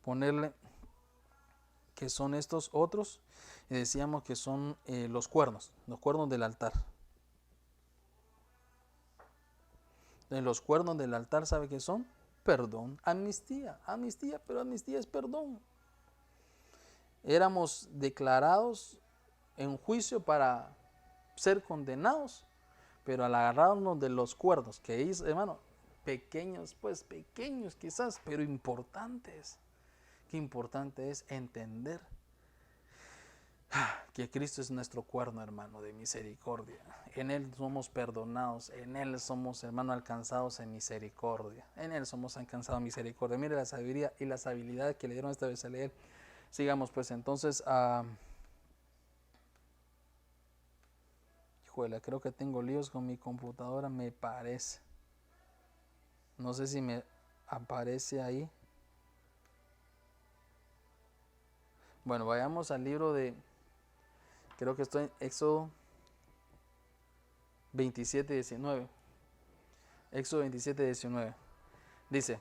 ponerle que son estos otros. Y decíamos que son los cuernos del altar. Entonces, los cuernos del altar, ¿sabe qué son? Perdón, amnistía, pero amnistía es perdón. Éramos declarados en juicio para ser condenados, pero al agarrarnos de los cuernos, que es, hermano, pequeños quizás, pero importantes. Qué importante es entender que Cristo es nuestro cuerno, hermano, de misericordia. En Él somos perdonados, en Él somos, hermano, alcanzados en misericordia. En Él somos alcanzados en misericordia. Mire la sabiduría y las habilidades que le dieron esta vez a leer. Sigamos pues entonces híjole, creo que tengo líos con mi computadora, me parece. No sé si me aparece ahí. Bueno, vayamos al libro de, creo que estoy en Éxodo 27:19. Éxodo 27:19. Dice,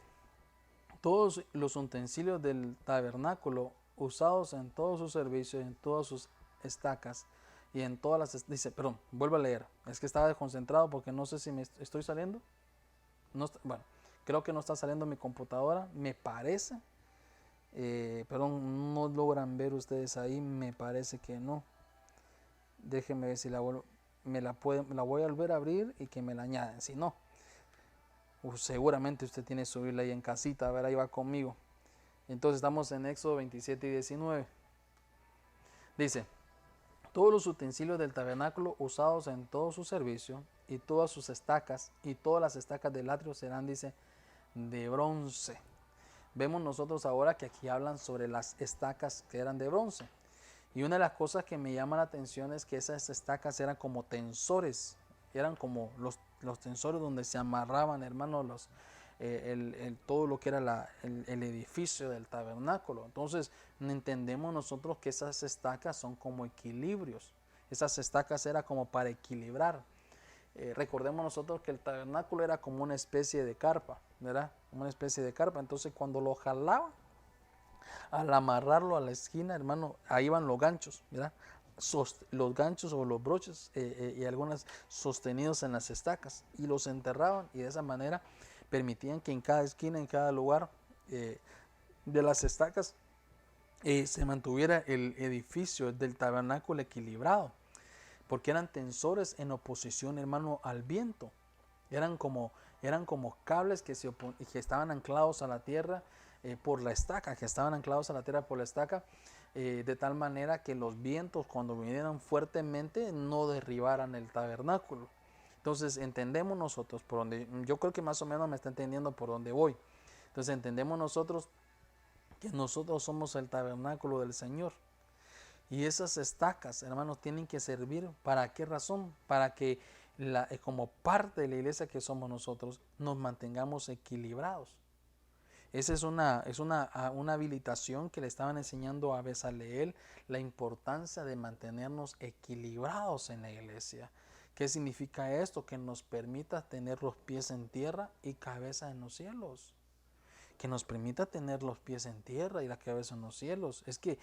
todos los utensilios del tabernáculo usados en todo su servicio, en todas sus estacas y en todas las... Dice, perdón, vuelvo a leer. Es que estaba desconcentrado porque no sé si me estoy saliendo. No, bueno, creo que no está saliendo mi computadora, me parece. Perdón, no logran ver ustedes ahí, me parece que no. Déjenme ver si la voy a volver a abrir y que me la añaden. Si no, seguramente usted tiene que subirla ahí en casita. A ver, ahí va conmigo. Entonces estamos en Éxodo 27:19. Dice, todos los utensilios del tabernáculo usados en todo su servicio y todas sus estacas y todas las estacas del atrio serán, dice, de bronce. Vemos nosotros ahora que aquí hablan sobre las estacas que eran de bronce. Y una de las cosas que me llama la atención es que esas estacas eran como tensores. Eran como los tensores donde se amarraban, hermanos, todo lo que era el edificio del tabernáculo. Entonces entendemos nosotros que esas estacas son como equilibrios. Esas estacas eran como para equilibrar. Recordemos nosotros que el tabernáculo era como una especie de carpa, ¿verdad? Una especie de carpa. Entonces cuando lo jalaban, al amarrarlo a la esquina, hermano, ahí van los ganchos, ¿verdad? Los ganchos o los broches y algunas sostenidos en las estacas, y los enterraban, y de esa manera permitían que en cada esquina, en cada lugar de las estacas se mantuviera el edificio del tabernáculo equilibrado, porque eran tensores en oposición, hermano, al viento. Eran como eran como cables que estaban anclados a la tierra por la estaca, de tal manera que los vientos cuando vinieran fuertemente no derribaran el tabernáculo. Entonces entendemos nosotros por donde, yo creo que más o menos me está entendiendo por dónde voy. Entonces entendemos nosotros que nosotros somos el tabernáculo del Señor. Y esas estacas, hermanos, tienen que servir, ¿para qué razón? Para que como parte de la iglesia que somos nosotros, nos mantengamos equilibrados. Esa es una habilitación que le estaban enseñando a Bezaleel, la importancia de mantenernos equilibrados en la iglesia. ¿Qué significa esto? Que nos permita tener los pies en tierra y cabeza en los cielos. Que nos permita tener los pies en tierra y la cabeza en los cielos. Es que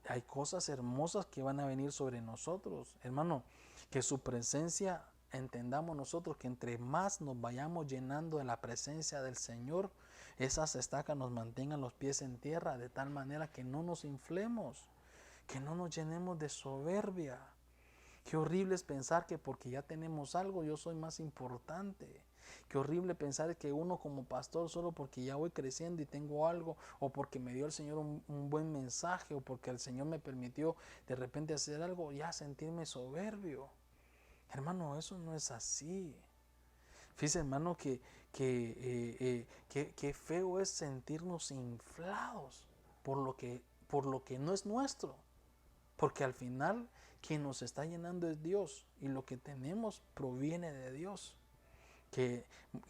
hay cosas hermosas que van a venir sobre nosotros, hermano. Que su presencia, entendamos nosotros que entre más nos vayamos llenando de la presencia del Señor, esas estacas nos mantengan los pies en tierra de tal manera que no nos inflemos, que no nos llenemos de soberbia. Qué horrible es pensar que porque ya tenemos algo yo soy más importante. Qué horrible pensar que uno como pastor, solo porque ya voy creciendo y tengo algo, o porque me dio el Señor un buen mensaje, o porque el Señor me permitió de repente hacer algo, ya sentirme soberbio. Hermano, eso no es así. Fíjese, hermano, que feo es sentirnos inflados por lo que no es nuestro. Porque al final quien nos está llenando es Dios y lo que tenemos proviene de Dios. Que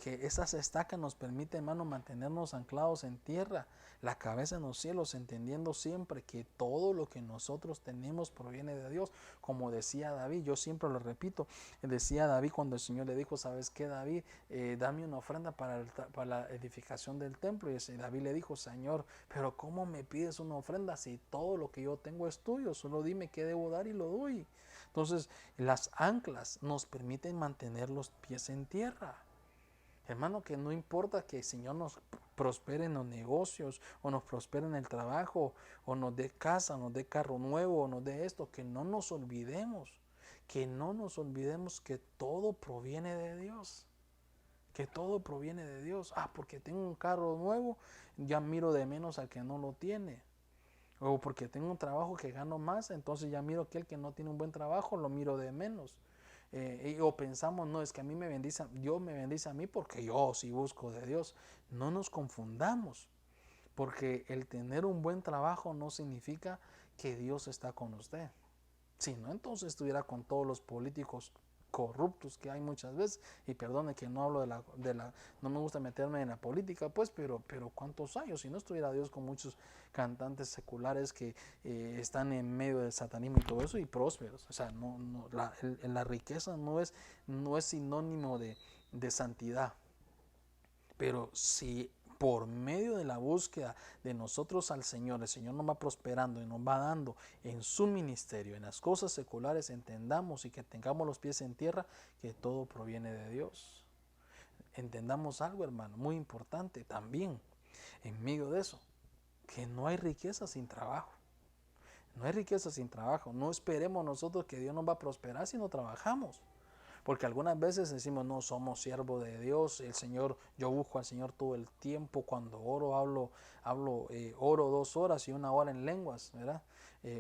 esas estacas nos permiten, hermano, mantenernos anclados en tierra, la cabeza en los cielos, entendiendo siempre que todo lo que nosotros tenemos proviene de Dios. Como decía David, yo siempre lo repito, decía David cuando el Señor le dijo, ¿sabes qué, David? Dame una ofrenda para la edificación del templo. Y David le dijo, Señor, pero ¿cómo me pides una ofrenda si todo lo que yo tengo es tuyo? Solo dime qué debo dar y lo doy. Entonces, las anclas nos permiten mantener los pies en tierra. Hermano, que no importa que el Señor nos prospere en los negocios, o nos prospere en el trabajo, o nos dé casa, nos dé carro nuevo, o nos dé esto, que no nos olvidemos, que todo proviene de Dios. Que todo proviene de Dios. Porque tengo un carro nuevo, ya miro de menos al que no lo tiene. O porque tengo un trabajo que gano más, entonces ya miro que el que no tiene un buen trabajo lo miro de menos. O pensamos, no, es que a mí Dios me bendice a mí porque yo sí busco de Dios. No nos confundamos, porque el tener un buen trabajo no significa que Dios está con usted. Si no, entonces estuviera con todos los políticos corruptos que hay muchas veces, y perdone que no hablo no me gusta meterme en la política, pues, pero ¿cuántos años? Si no estuviera Dios con muchos cantantes seculares que están en medio del satanismo y todo eso, y prósperos. O sea, la riqueza no es sinónimo de santidad, pero si por medio de la búsqueda de nosotros al Señor, el Señor nos va prosperando y nos va dando en su ministerio, en las cosas seculares, entendamos y que tengamos los pies en tierra, que todo proviene de Dios. Entendamos algo, hermano, muy importante también, en medio de eso, que no hay riqueza sin trabajo. No hay riqueza sin trabajo. No esperemos nosotros que Dios nos va a prosperar si no trabajamos. Porque algunas veces decimos, no, somos siervos de Dios, el Señor, yo busco al Señor todo el tiempo, cuando oro, oro 2 horas y 1 hora en lenguas, ¿verdad?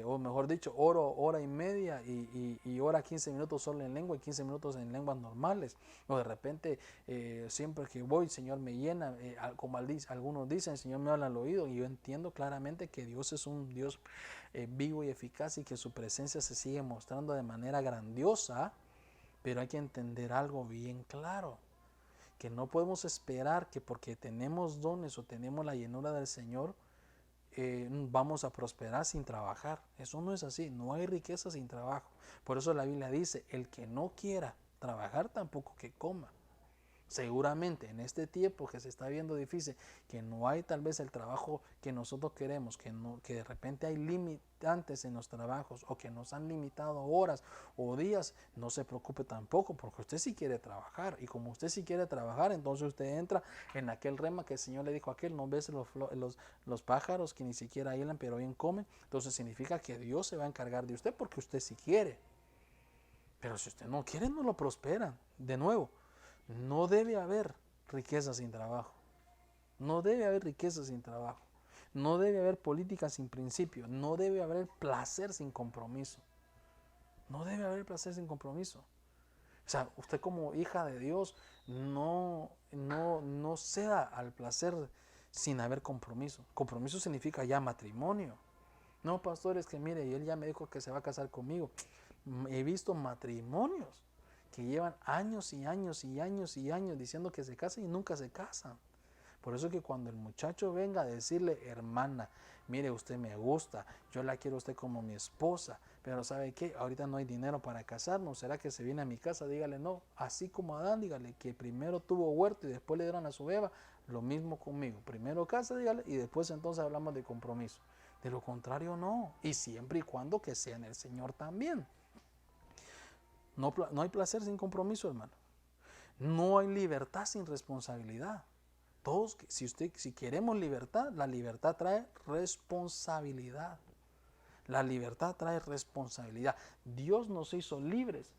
O mejor dicho, oro hora y media y ora 15 minutos solo en lengua y 15 minutos en lenguas normales. O de repente, siempre que voy, el Señor me llena, como algunos dicen, el Señor me habla al oído, y yo entiendo claramente que Dios es un Dios vivo y eficaz y que su presencia se sigue mostrando de manera grandiosa. Pero hay que entender algo bien claro, que no podemos esperar que porque tenemos dones o tenemos la llenura del Señor, vamos a prosperar sin trabajar. Eso no es así, no hay riqueza sin trabajo. Por eso la Biblia dice, el que no quiera trabajar tampoco que coma. Seguramente en este tiempo que se está viendo difícil, que no hay tal vez el trabajo que nosotros queremos, que de repente hay limitantes en los trabajos o que nos han limitado horas o días, no se preocupe tampoco, porque usted sí quiere trabajar, y como usted sí quiere trabajar, entonces usted entra en aquel rema que el Señor le dijo a aquel, no ves los pájaros que ni siquiera hilan pero bien comen. Entonces significa que Dios se va a encargar de usted porque usted sí quiere. Pero si usted no quiere, no lo prospera. De nuevo, no debe haber riqueza sin trabajo. No debe haber riqueza sin trabajo. No debe haber política sin principio. No debe haber placer sin compromiso. No debe haber placer sin compromiso. O sea, usted como hija de Dios no ceda al placer sin haber compromiso. Compromiso significa ya matrimonio. No, pastor, es que mire, y él ya me dijo que se va a casar conmigo. He visto matrimonios que llevan años y años y años y años diciendo que se casan y nunca se casan. Por eso que cuando el muchacho venga a decirle, hermana, mire, usted me gusta, yo la quiero a usted como mi esposa, pero ¿sabe qué? Ahorita no hay dinero para casarnos, ¿será que se viene a mi casa? Dígale no, así como Adán, dígale que primero tuvo huerto y después le dieron a su Eva, lo mismo conmigo, primero casa, dígale, y después entonces hablamos de compromiso. De lo contrario no, y siempre y cuando que sea en el Señor también. No hay placer sin compromiso, hermano. No hay libertad sin responsabilidad. Todos, si queremos libertad, la libertad trae responsabilidad. La libertad trae responsabilidad. Dios nos hizo libres.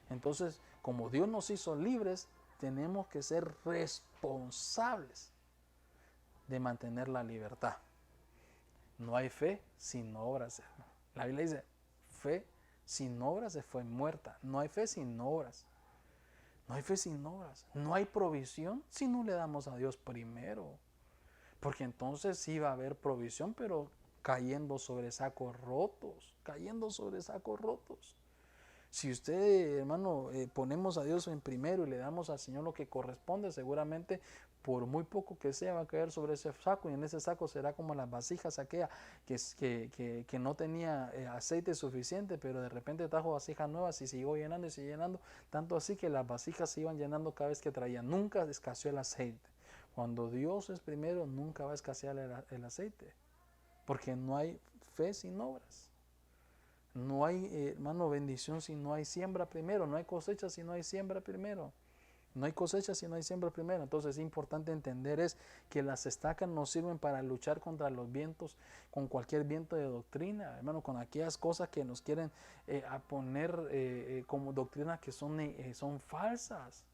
Entonces, como Dios nos hizo libres, tenemos que ser responsables de mantener la libertad. No hay fe sin obras. La Biblia dice, fe sin obras se fue muerta. No hay fe sin obras. No hay fe sin obras. No hay provisión si no le damos a Dios primero. Porque entonces sí va a haber provisión, pero cayendo sobre sacos rotos. Cayendo sobre sacos rotos. Si usted, hermano, ponemos a Dios en primero y le damos al Señor lo que corresponde, seguramente por muy poco que sea va a caer sobre ese saco, y en ese saco será como las vasijas aquella que no tenía aceite suficiente, pero de repente trajo vasijas nuevas y siguió llenando y siguió llenando, tanto así que las vasijas se iban llenando cada vez que traía. Nunca escaseó el aceite. Cuando Dios es primero, nunca va a escasear el aceite, porque no hay fe sin obras. No hay, hermano, bendición si no hay siembra primero. No hay cosecha si no hay siembra primero. No hay cosecha si no hay siembra primero. Entonces es importante entender es que las estacas nos sirven para luchar contra los vientos, con cualquier viento de doctrina, hermano, con aquellas cosas que nos quieren poner como doctrinas que son falsas.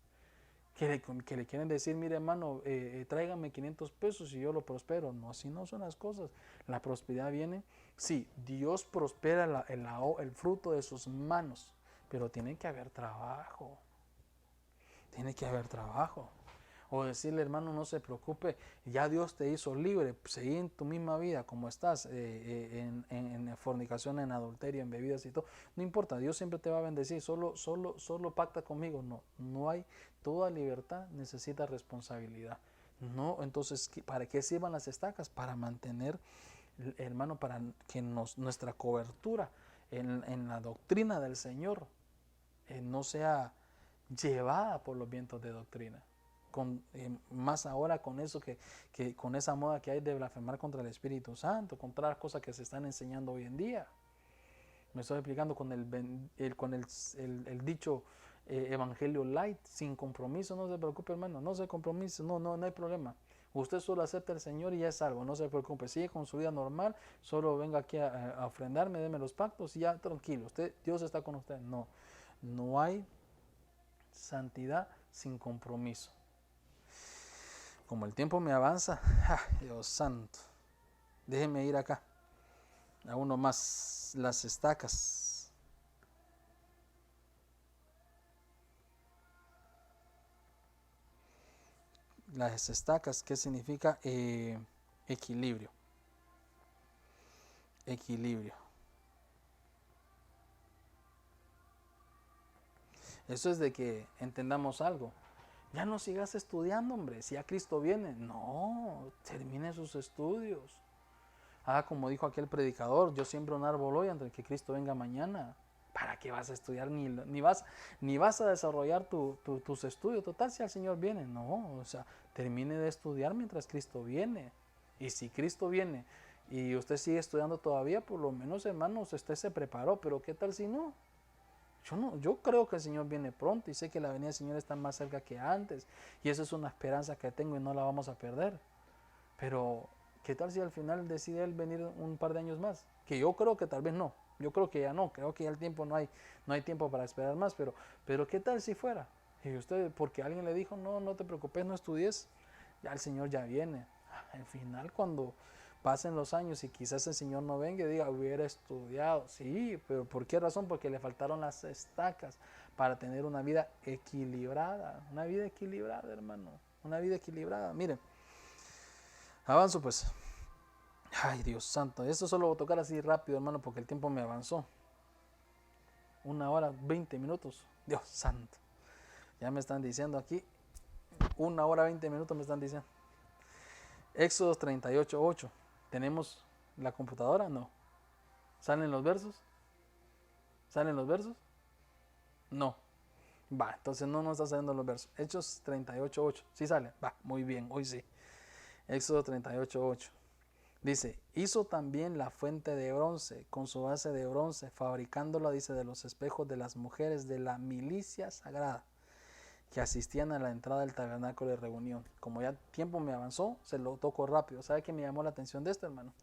Que le quieren decir, mire hermano, tráigame 500 pesos y yo lo prospero. No, así no son las cosas. La prosperidad viene, sí, Dios prospera el fruto de sus manos, pero tiene que haber trabajo. Tiene que haber trabajo. O decirle, hermano, no se preocupe, ya Dios te hizo libre, seguí en tu misma vida como estás, en fornicación, en adulterio, en bebidas y todo. No importa, Dios siempre te va a bendecir, solo pacta conmigo. No hay, toda libertad necesita responsabilidad. No, entonces, ¿para qué sirvan las estacas? Para mantener, hermano, para que nuestra cobertura en la doctrina del Señor no sea llevada por los vientos de doctrina. Más ahora con eso con esa moda que hay de blasfemar contra el Espíritu Santo, contra las cosas que se están enseñando hoy en día. Me estoy explicando con el dicho evangelio light, sin compromiso. No se preocupe, hermano, no se compromiso, no hay problema. Usted solo acepta al Señor y ya es salvo, no se preocupe, sigue con su vida normal, solo venga aquí a ofrendarme, deme los pactos y ya tranquilo, Dios está con usted. No hay santidad sin compromiso. Como el tiempo me avanza, Dios santo, déjenme ir acá a uno más, las estacas. Las estacas, ¿qué significa? Equilibrio. Equilibrio. Eso es de que entendamos algo. Ya no sigas estudiando, hombre, si ya Cristo viene. No, termine sus estudios. Como dijo aquel predicador, yo siembro un árbol hoy antes de que Cristo venga mañana. ¿Para qué vas a estudiar? Ni vas a desarrollar tus estudios. Total, si el Señor viene. No, o sea, termine de estudiar mientras Cristo viene. Y si Cristo viene y usted sigue estudiando todavía, por lo menos, hermanos, usted se preparó. Pero ¿qué tal si no? Yo creo que el Señor viene pronto y sé que la venida del Señor está más cerca que antes, y esa es una esperanza que tengo y no la vamos a perder. Pero ¿qué tal si al final decide Él venir un par de años más? Que yo creo que tal vez no, yo creo que ya no, creo que ya el tiempo no hay tiempo para esperar más, pero ¿qué tal si fuera? Y usted, porque alguien le dijo, no, no te preocupes, no estudies, ya el Señor ya viene. Al final, cuando pasen los años y quizás el Señor no venga y diga, hubiera estudiado. Sí, pero ¿por qué razón? Porque le faltaron las estacas para tener una vida equilibrada. Una vida equilibrada, hermano. Una vida equilibrada. Miren, avanzo pues. Ay, Dios santo. Esto solo voy a tocar así rápido, hermano, porque el tiempo me avanzó. 1 hora 20 minutos. Dios santo. Ya me están diciendo aquí. 1 hora 20 minutos me están diciendo. Éxodo 38:8. ¿Tenemos la computadora? No. ¿Salen los versos? ¿Salen los versos? No. Va, entonces no nos está saliendo los versos. Hechos 38:8. ¿Sí sale? Va, muy bien, hoy sí. Éxodo 38:8. Dice, hizo también la fuente de bronce con su base de bronce, fabricándola, dice, de los espejos de las mujeres de la milicia sagrada que asistían a la entrada del tabernáculo de reunión. Como ya tiempo me avanzó, se lo toco rápido. ¿Sabe qué me llamó la atención de esto, hermano?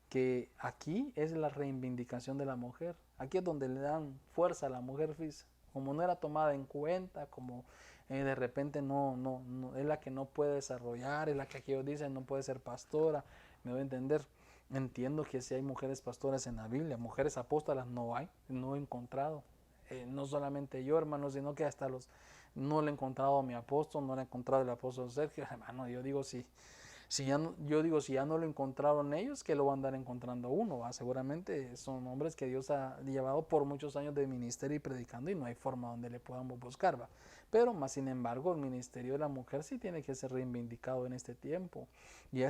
Que aquí es la reivindicación de la mujer. Aquí es donde le dan fuerza a la mujer, fíjese. Como no era tomada en cuenta, como de repente no, es la que no puede desarrollar, es la que aquellos dicen no puede ser pastora, me doy a entender. Entiendo que si hay mujeres pastoras en la Biblia, mujeres apóstolas no hay, no he encontrado. No solamente yo, hermano, sino que hasta no le he encontrado a mi apóstol, no le he encontrado el apóstol Sergio, hermano, yo digo si ya no lo encontraron ellos, que lo van a andar encontrando uno, ¿va? Seguramente son hombres que Dios ha llevado por muchos años de ministerio y predicando y no hay forma donde le podamos buscar, ¿va? Pero más sin embargo el ministerio de la mujer sí tiene que ser reivindicado en este tiempo. Y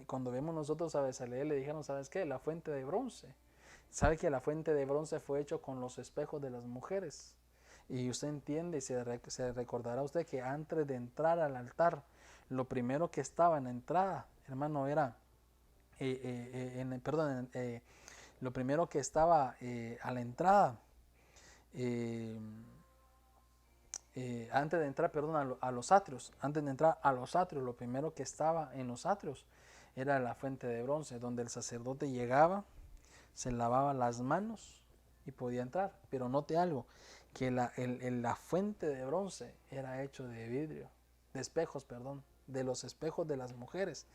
cuando vemos nosotros a Bezaleel le dijeron, ¿sabes qué? La fuente de bronce. ¿Sabe que la fuente de bronce fue hecho con los espejos de las mujeres? Y usted entiende y se recordará usted que antes de entrar al altar, lo primero que estaba en la entrada, hermano, era, lo primero que estaba a la entrada, antes de entrar, a los atrios, antes de entrar a los atrios, lo primero que estaba en los atrios era la fuente de bronce, donde el sacerdote llegaba, se lavaba las manos y podía entrar. Pero note algo, que la fuente de bronce era hecho de vidrio, de espejos, perdón, de los espejos de las mujeres.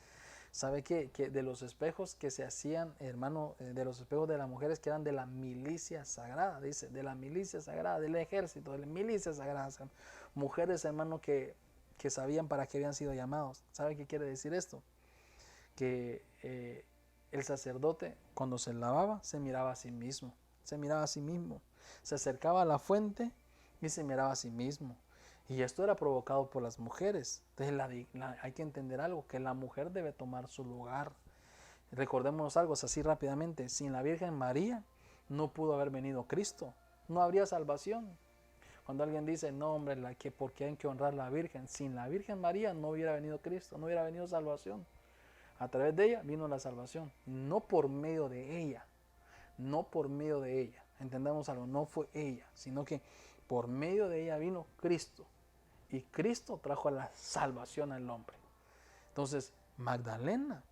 ¿Sabe qué? Que de los espejos que se hacían, hermano, de los espejos de las mujeres que eran de la milicia sagrada, dice, de la milicia sagrada, del ejército, de la milicia sagrada. Mujeres, hermano, que sabían para qué habían sido llamados. ¿Sabe qué quiere decir esto? Que el sacerdote, cuando se lavaba, se miraba a sí mismo. Se miraba a sí mismo. Se acercaba a la fuente y se miraba a sí mismo. Y esto era provocado por las mujeres. Entonces hay que entender algo, que la mujer debe tomar su lugar. Recordémonos algo así rápidamente. Sin la Virgen María no pudo haber venido Cristo. No habría salvación. Cuando alguien dice, no hombre, porque hay que honrar a la Virgen. Sin la Virgen María no hubiera venido Cristo, no hubiera venido salvación. A través de ella vino la salvación. No por medio de ella. No por medio de ella. Entendamos algo, no fue ella, sino que por medio de ella vino Cristo. Y Cristo trajo la salvación al hombre. Entonces, Magdalena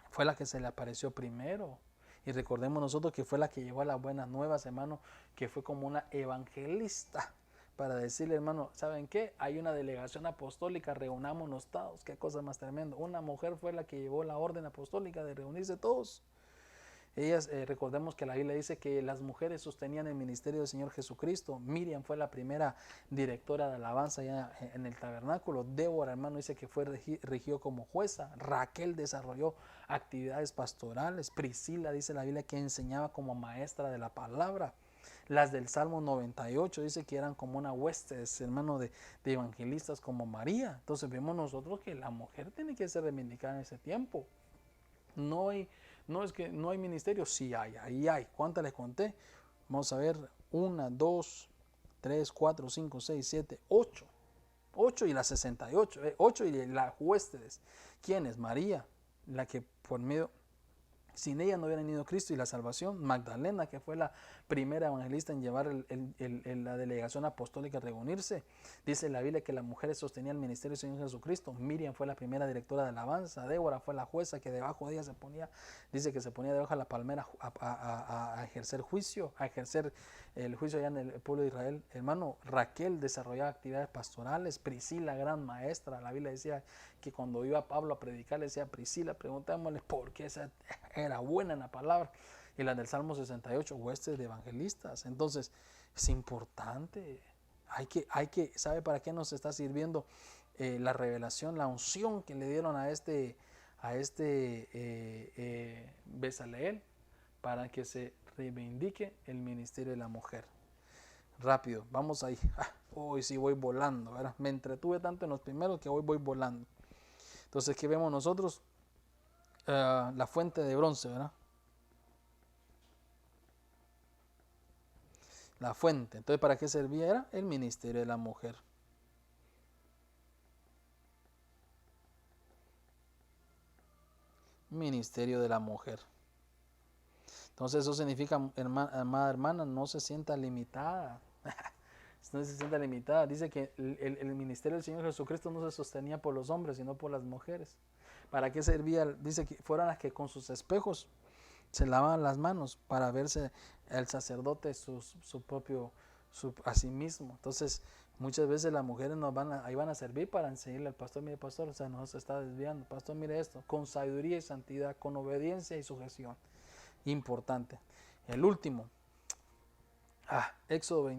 fue la que se le apareció primero. Y recordemos nosotros que fue la que llevó a las buenas nuevas, hermano, que fue como una evangelista para decirle, hermano, ¿saben qué? Hay una delegación apostólica, reunámonos todos. Qué cosa más tremenda. Una mujer fue la que llevó la orden apostólica de reunirse todos. Ellas, recordemos que la Biblia dice que las mujeres sostenían el ministerio del Señor Jesucristo. Miriam fue la primera directora de alabanza allá en el tabernáculo. Débora, hermano, dice que fue regió como jueza. Raquel desarrolló actividades pastorales. Priscila, dice la Biblia, que enseñaba como maestra de la palabra. Las del Salmo 98 dice que eran como una huestes, hermano, de evangelistas como María. Entonces vemos nosotros que la mujer tiene que ser reivindicada en ese tiempo. No es que no hay ministerio, sí hay, ahí hay. ¿Cuántas les conté? Vamos a ver, 1, 2, 3, 4, 5, 6, 7, 8. 8 y las 68, 8 y las huestes. ¿Quién es? María, la que por medio Sin ella no hubiera venido Cristo y la salvación. Magdalena, que fue la primera evangelista en llevar la delegación apostólica a reunirse. Dice la Biblia que las mujeres sostenían el ministerio del Señor Jesucristo. Miriam fue la primera directora de alabanza. Débora fue la jueza que debajo de ella se ponía, dice que se ponía debajo de la palmera a ejercer juicio, a ejercer el juicio allá en el pueblo de Israel. Hermano, Raquel desarrollaba actividades pastorales. Priscila, gran maestra. La Biblia decía que cuando iba Pablo a predicar, le decía a Priscila, preguntémosle por qué esa era buena en la palabra. Y la del Salmo 68, huestes de evangelistas. Entonces, es importante. ¿Sabe para qué nos está sirviendo la revelación, la unción que le dieron a este Bezaleel? Para que se reivindique el ministerio de la mujer. Rápido, vamos ahí. Hoy sí voy volando, ¿verdad? Me entretuve tanto en los primeros que hoy voy volando. Entonces, ¿qué vemos nosotros? La fuente de bronce, ¿verdad? La fuente. Entonces, ¿para qué servía? Era el ministerio de la mujer. Ministerio de la mujer. Entonces, eso significa, amada hermana, no se sienta limitada. No se sienta limitada. Dice que el ministerio del Señor Jesucristo no se sostenía por los hombres, sino por las mujeres. ¿Para qué servía? Dice que fueran las que con sus espejos se lavaban las manos para verse el sacerdote a sí mismo. Entonces, muchas veces las mujeres ahí van a servir para enseñarle al pastor, mire pastor, o sea, no se está desviando. Pastor, mire esto, con sabiduría y santidad, con obediencia y sujeción. Importante. El último, Éxodo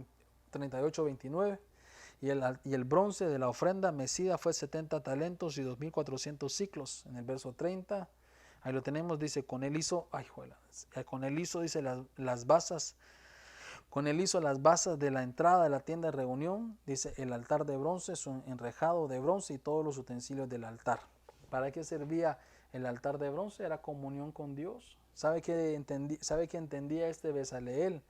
38-29. Y el bronce de la ofrenda mecida fue 70 talentos y 2.400 ciclos. En el verso 30, ahí lo tenemos, dice, con él hizo, dice, las basas, con él hizo las basas de la entrada de la tienda de reunión, dice, el altar de bronce, su enrejado de bronce y todos los utensilios del altar. ¿Para qué servía el altar de bronce? Era comunión con Dios. ¿Sabe qué entendía este Bezaleel?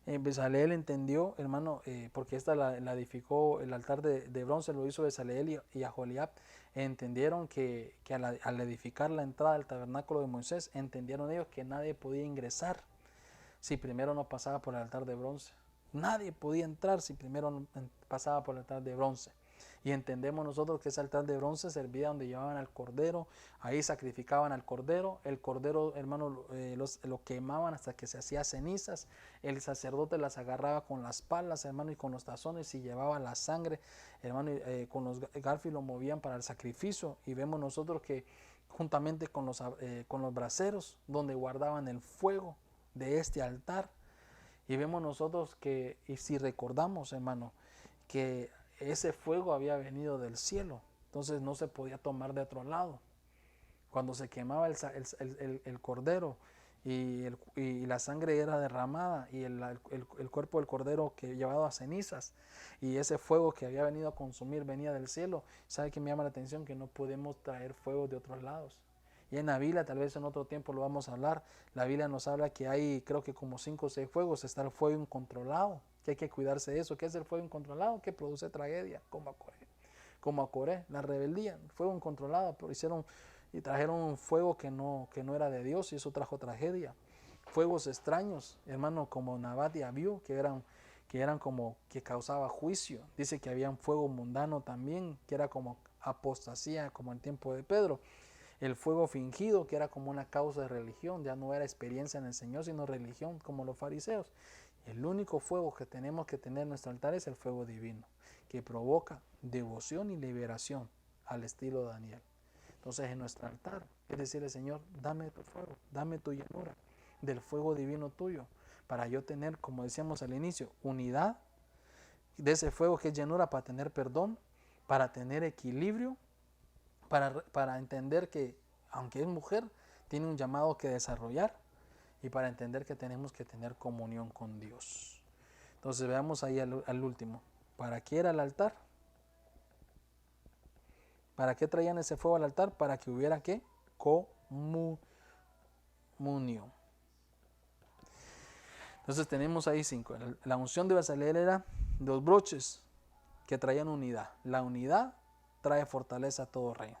Bezaleel entendió, hermano, porque esta la edificó, el altar de bronce lo hizo Bezaleel y Aholiab, entendieron que al edificar la entrada del tabernáculo de Moisés, entendieron ellos que nadie podía ingresar si primero no pasaba por el altar de bronce. Nadie podía entrar si primero no pasaba por el altar de bronce. Y entendemos nosotros que ese altar de bronce servía donde llevaban al cordero, ahí sacrificaban al cordero, el cordero, hermano, lo quemaban hasta que se hacía cenizas, el sacerdote las agarraba con las palas, hermano, y con los tazones y llevaba la sangre, hermano, con los garfios lo movían para el sacrificio, y vemos nosotros que juntamente con los braseros, donde guardaban el fuego de este altar, y vemos nosotros que, y si recordamos, hermano, que ese fuego había venido del cielo, entonces no se podía tomar de otro lado. Cuando se quemaba el cordero y la sangre era derramada y el cuerpo del cordero que llevado a cenizas y ese fuego que había venido a consumir venía del cielo, ¿sabe qué me llama la atención? Que no podemos traer fuego de otros lados. Y en la Biblia, tal vez en otro tiempo lo vamos a hablar, la Biblia nos habla que hay, creo que como 5 o 6 fuegos, está el fuego incontrolado, que hay que cuidarse de eso. ¿Qué es el fuego incontrolado? Que produce tragedia, como a Coré, la rebeldía, fuego incontrolado, pero trajeron un fuego que no era de Dios y eso trajo tragedia. Fuegos extraños, hermano, como Nabat y Abiú, que eran como que causaba juicio. Dice que había un fuego mundano también, que era como apostasía, como en tiempo de Pedro. El fuego fingido, que era como una causa de religión, ya no era experiencia en el Señor, sino religión, como los fariseos. El único fuego que tenemos que tener en nuestro altar es el fuego divino, que provoca devoción y liberación al estilo de Daniel. Entonces, en nuestro altar es decirle, Señor, dame tu fuego, dame tu llenura del fuego divino tuyo, para yo tener, como decíamos al inicio, unidad de ese fuego que es llenura, para tener perdón, para tener equilibrio, para entender que, aunque es mujer, tiene un llamado que desarrollar, y para entender que tenemos que tener comunión con Dios. Entonces veamos ahí al último. ¿Para qué era el altar? ¿Para qué traían ese fuego al altar? Para que hubiera ¿qué? Comunión. Entonces tenemos ahí 5. La unción de Bezaleel era 2 broches que traían unidad. La unidad trae fortaleza a todo reino.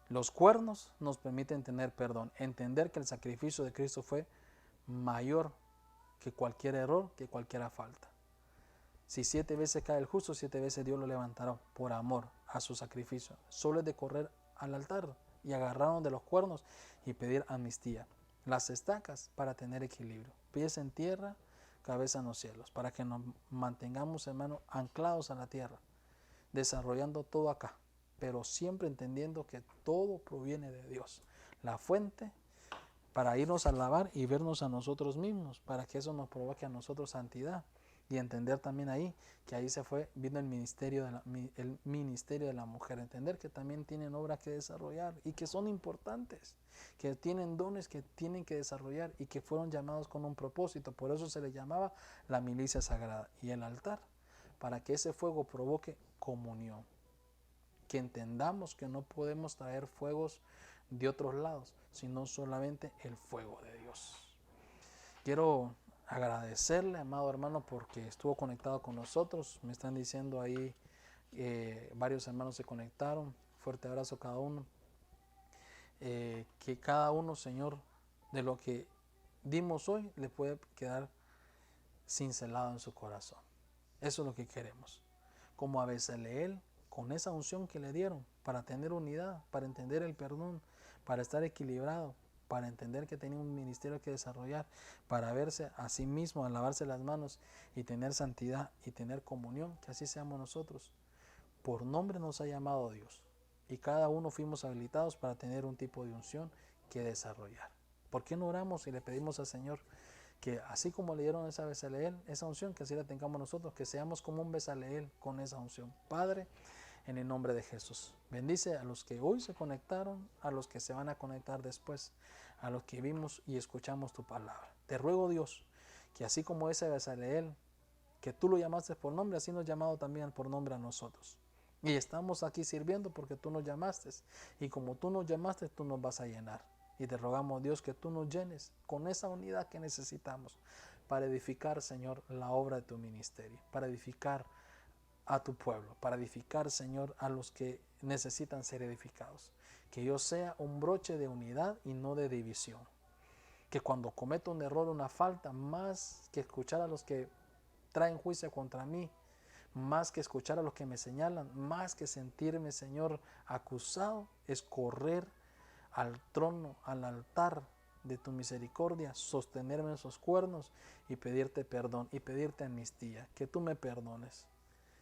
Los cuernos nos permiten tener perdón, entender que el sacrificio de Cristo fue mayor que cualquier error, que cualquier falta. Si 7 veces cae el justo, 7 veces Dios lo levantará por amor a su sacrificio. Solo es de correr al altar y agarrarnos de los cuernos y pedir amnistía. Las estacas para tener equilibrio. Pies en tierra, cabeza en los cielos. Para que nos mantengamos, hermanos, anclados a la tierra. Desarrollando todo acá. Pero siempre entendiendo que todo proviene de Dios. La fuente para irnos a alabar y vernos a nosotros mismos. Para que eso nos provoque a nosotros santidad. Y entender también ahí, que ahí vino el ministerio de la mujer. Entender que también tienen obras que desarrollar y que son importantes, que tienen dones que tienen que desarrollar y que fueron llamados con un propósito. Por eso se le llamaba la milicia sagrada y el altar, para que ese fuego provoque comunión. Que entendamos que no podemos traer fuegos de otros lados, sino solamente el fuego de Dios. Quiero agradecerle, amado hermano, porque estuvo conectado con nosotros. Me están diciendo ahí, varios hermanos se conectaron. Fuerte abrazo a cada uno. Que cada uno, Señor, de lo que dimos hoy, le puede quedar cincelado en su corazón. Eso es lo que queremos. Como a Bezaleel, con esa unción que le dieron, para tener unidad, para entender el perdón, para estar equilibrado, para entender que tenía un ministerio que desarrollar, para verse a sí mismo, a lavarse las manos y tener santidad y tener comunión, que así seamos nosotros. Por nombre nos ha llamado Dios y cada uno fuimos habilitados para tener un tipo de unción que desarrollar. ¿Por qué no oramos y le pedimos al Señor que así como le dieron esa Bezaleel, esa unción, que así la tengamos nosotros, que seamos como un Bezaleel con esa unción? Padre, en el nombre de Jesús, bendice a los que hoy se conectaron, a los que se van a conectar después, a los que vimos y escuchamos tu palabra. Te ruego, Dios, que así como ese Bezaleel, que tú lo llamaste por nombre, así nos has llamado también por nombre a nosotros. Y estamos aquí sirviendo porque tú nos llamaste. Y como tú nos llamaste, tú nos vas a llenar. Y te rogamos, Dios, que tú nos llenes con esa unidad que necesitamos para edificar, Señor, la obra de tu ministerio, para edificar a tu pueblo, para edificar, Señor, a los que necesitan ser edificados. Que yo sea un broche de unidad y no de división. Que cuando cometo un error, una falta, más que escuchar a los que traen juicio contra mí, más que escuchar a los que me señalan, más que sentirme, Señor, acusado, es correr al trono, al altar de tu misericordia, sostenerme en esos cuernos y pedirte perdón y pedirte amnistía, que tú me perdones.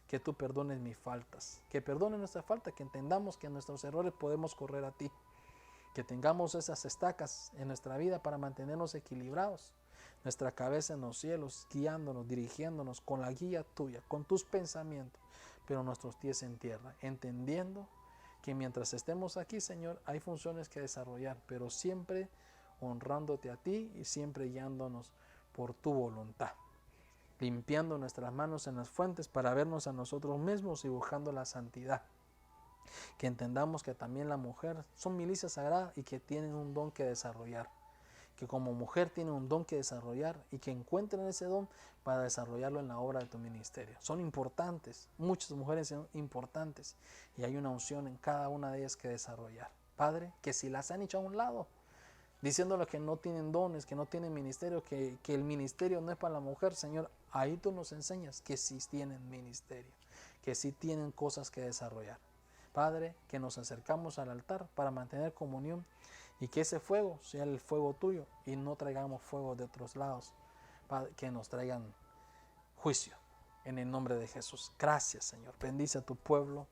Que tú perdones mis faltas, que perdones nuestras faltas, que entendamos que en nuestros errores podemos correr a ti, que tengamos esas estacas en nuestra vida para mantenernos equilibrados, nuestra cabeza en los cielos, guiándonos, dirigiéndonos con la guía tuya, con tus pensamientos, pero nuestros pies en tierra, entendiendo que mientras estemos aquí, Señor, hay funciones que desarrollar, pero siempre honrándote a ti y siempre guiándonos por tu voluntad. Limpiando nuestras manos en las fuentes para vernos a nosotros mismos y buscando la santidad. Que entendamos que también la mujer son milicias sagradas y que tienen un don que desarrollar. Que como mujer tiene un don que desarrollar y que encuentren ese don para desarrollarlo en la obra de tu ministerio. Son importantes, muchas mujeres son importantes y hay una unción en cada una de ellas que desarrollar. Padre, que si las han hecho a un lado, diciéndole que no tienen dones, que no tienen ministerio, que el ministerio no es para la mujer, Señor, ahí tú nos enseñas que sí tienen ministerio, que sí tienen cosas que desarrollar. Padre, que nos acercamos al altar para mantener comunión y que ese fuego sea el fuego tuyo y no traigamos fuego de otros lados, Padre, que nos traigan juicio en el nombre de Jesús. Gracias, Señor. Bendice a tu pueblo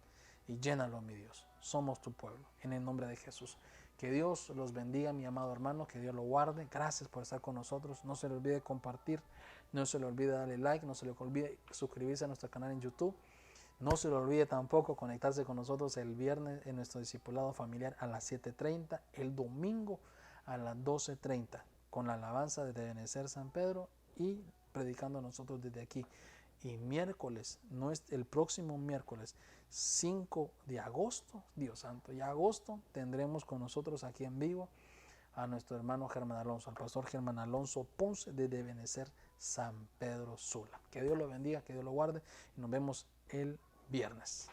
y llénalo, mi Dios. Somos tu pueblo, en el nombre de Jesús. Que Dios los bendiga, mi amado hermano, que Dios lo guarde. Gracias por estar con nosotros. No se le olvide compartir, no se le olvide darle like, no se le olvide suscribirse a nuestro canal en YouTube. No se le olvide tampoco conectarse con nosotros el viernes en nuestro discipulado familiar a las 7:30, el domingo a las 12:30, con la alabanza de Ebenezer San Pedro y predicando nosotros desde aquí. Y miércoles, no es el próximo miércoles, 5 de agosto, Dios santo, ya agosto, tendremos con nosotros aquí en vivo a nuestro hermano Germán Alonso, al pastor Germán Alonso Ponce desde Ebenezer San Pedro Sula. Que Dios lo bendiga, que Dios lo guarde y nos vemos el viernes.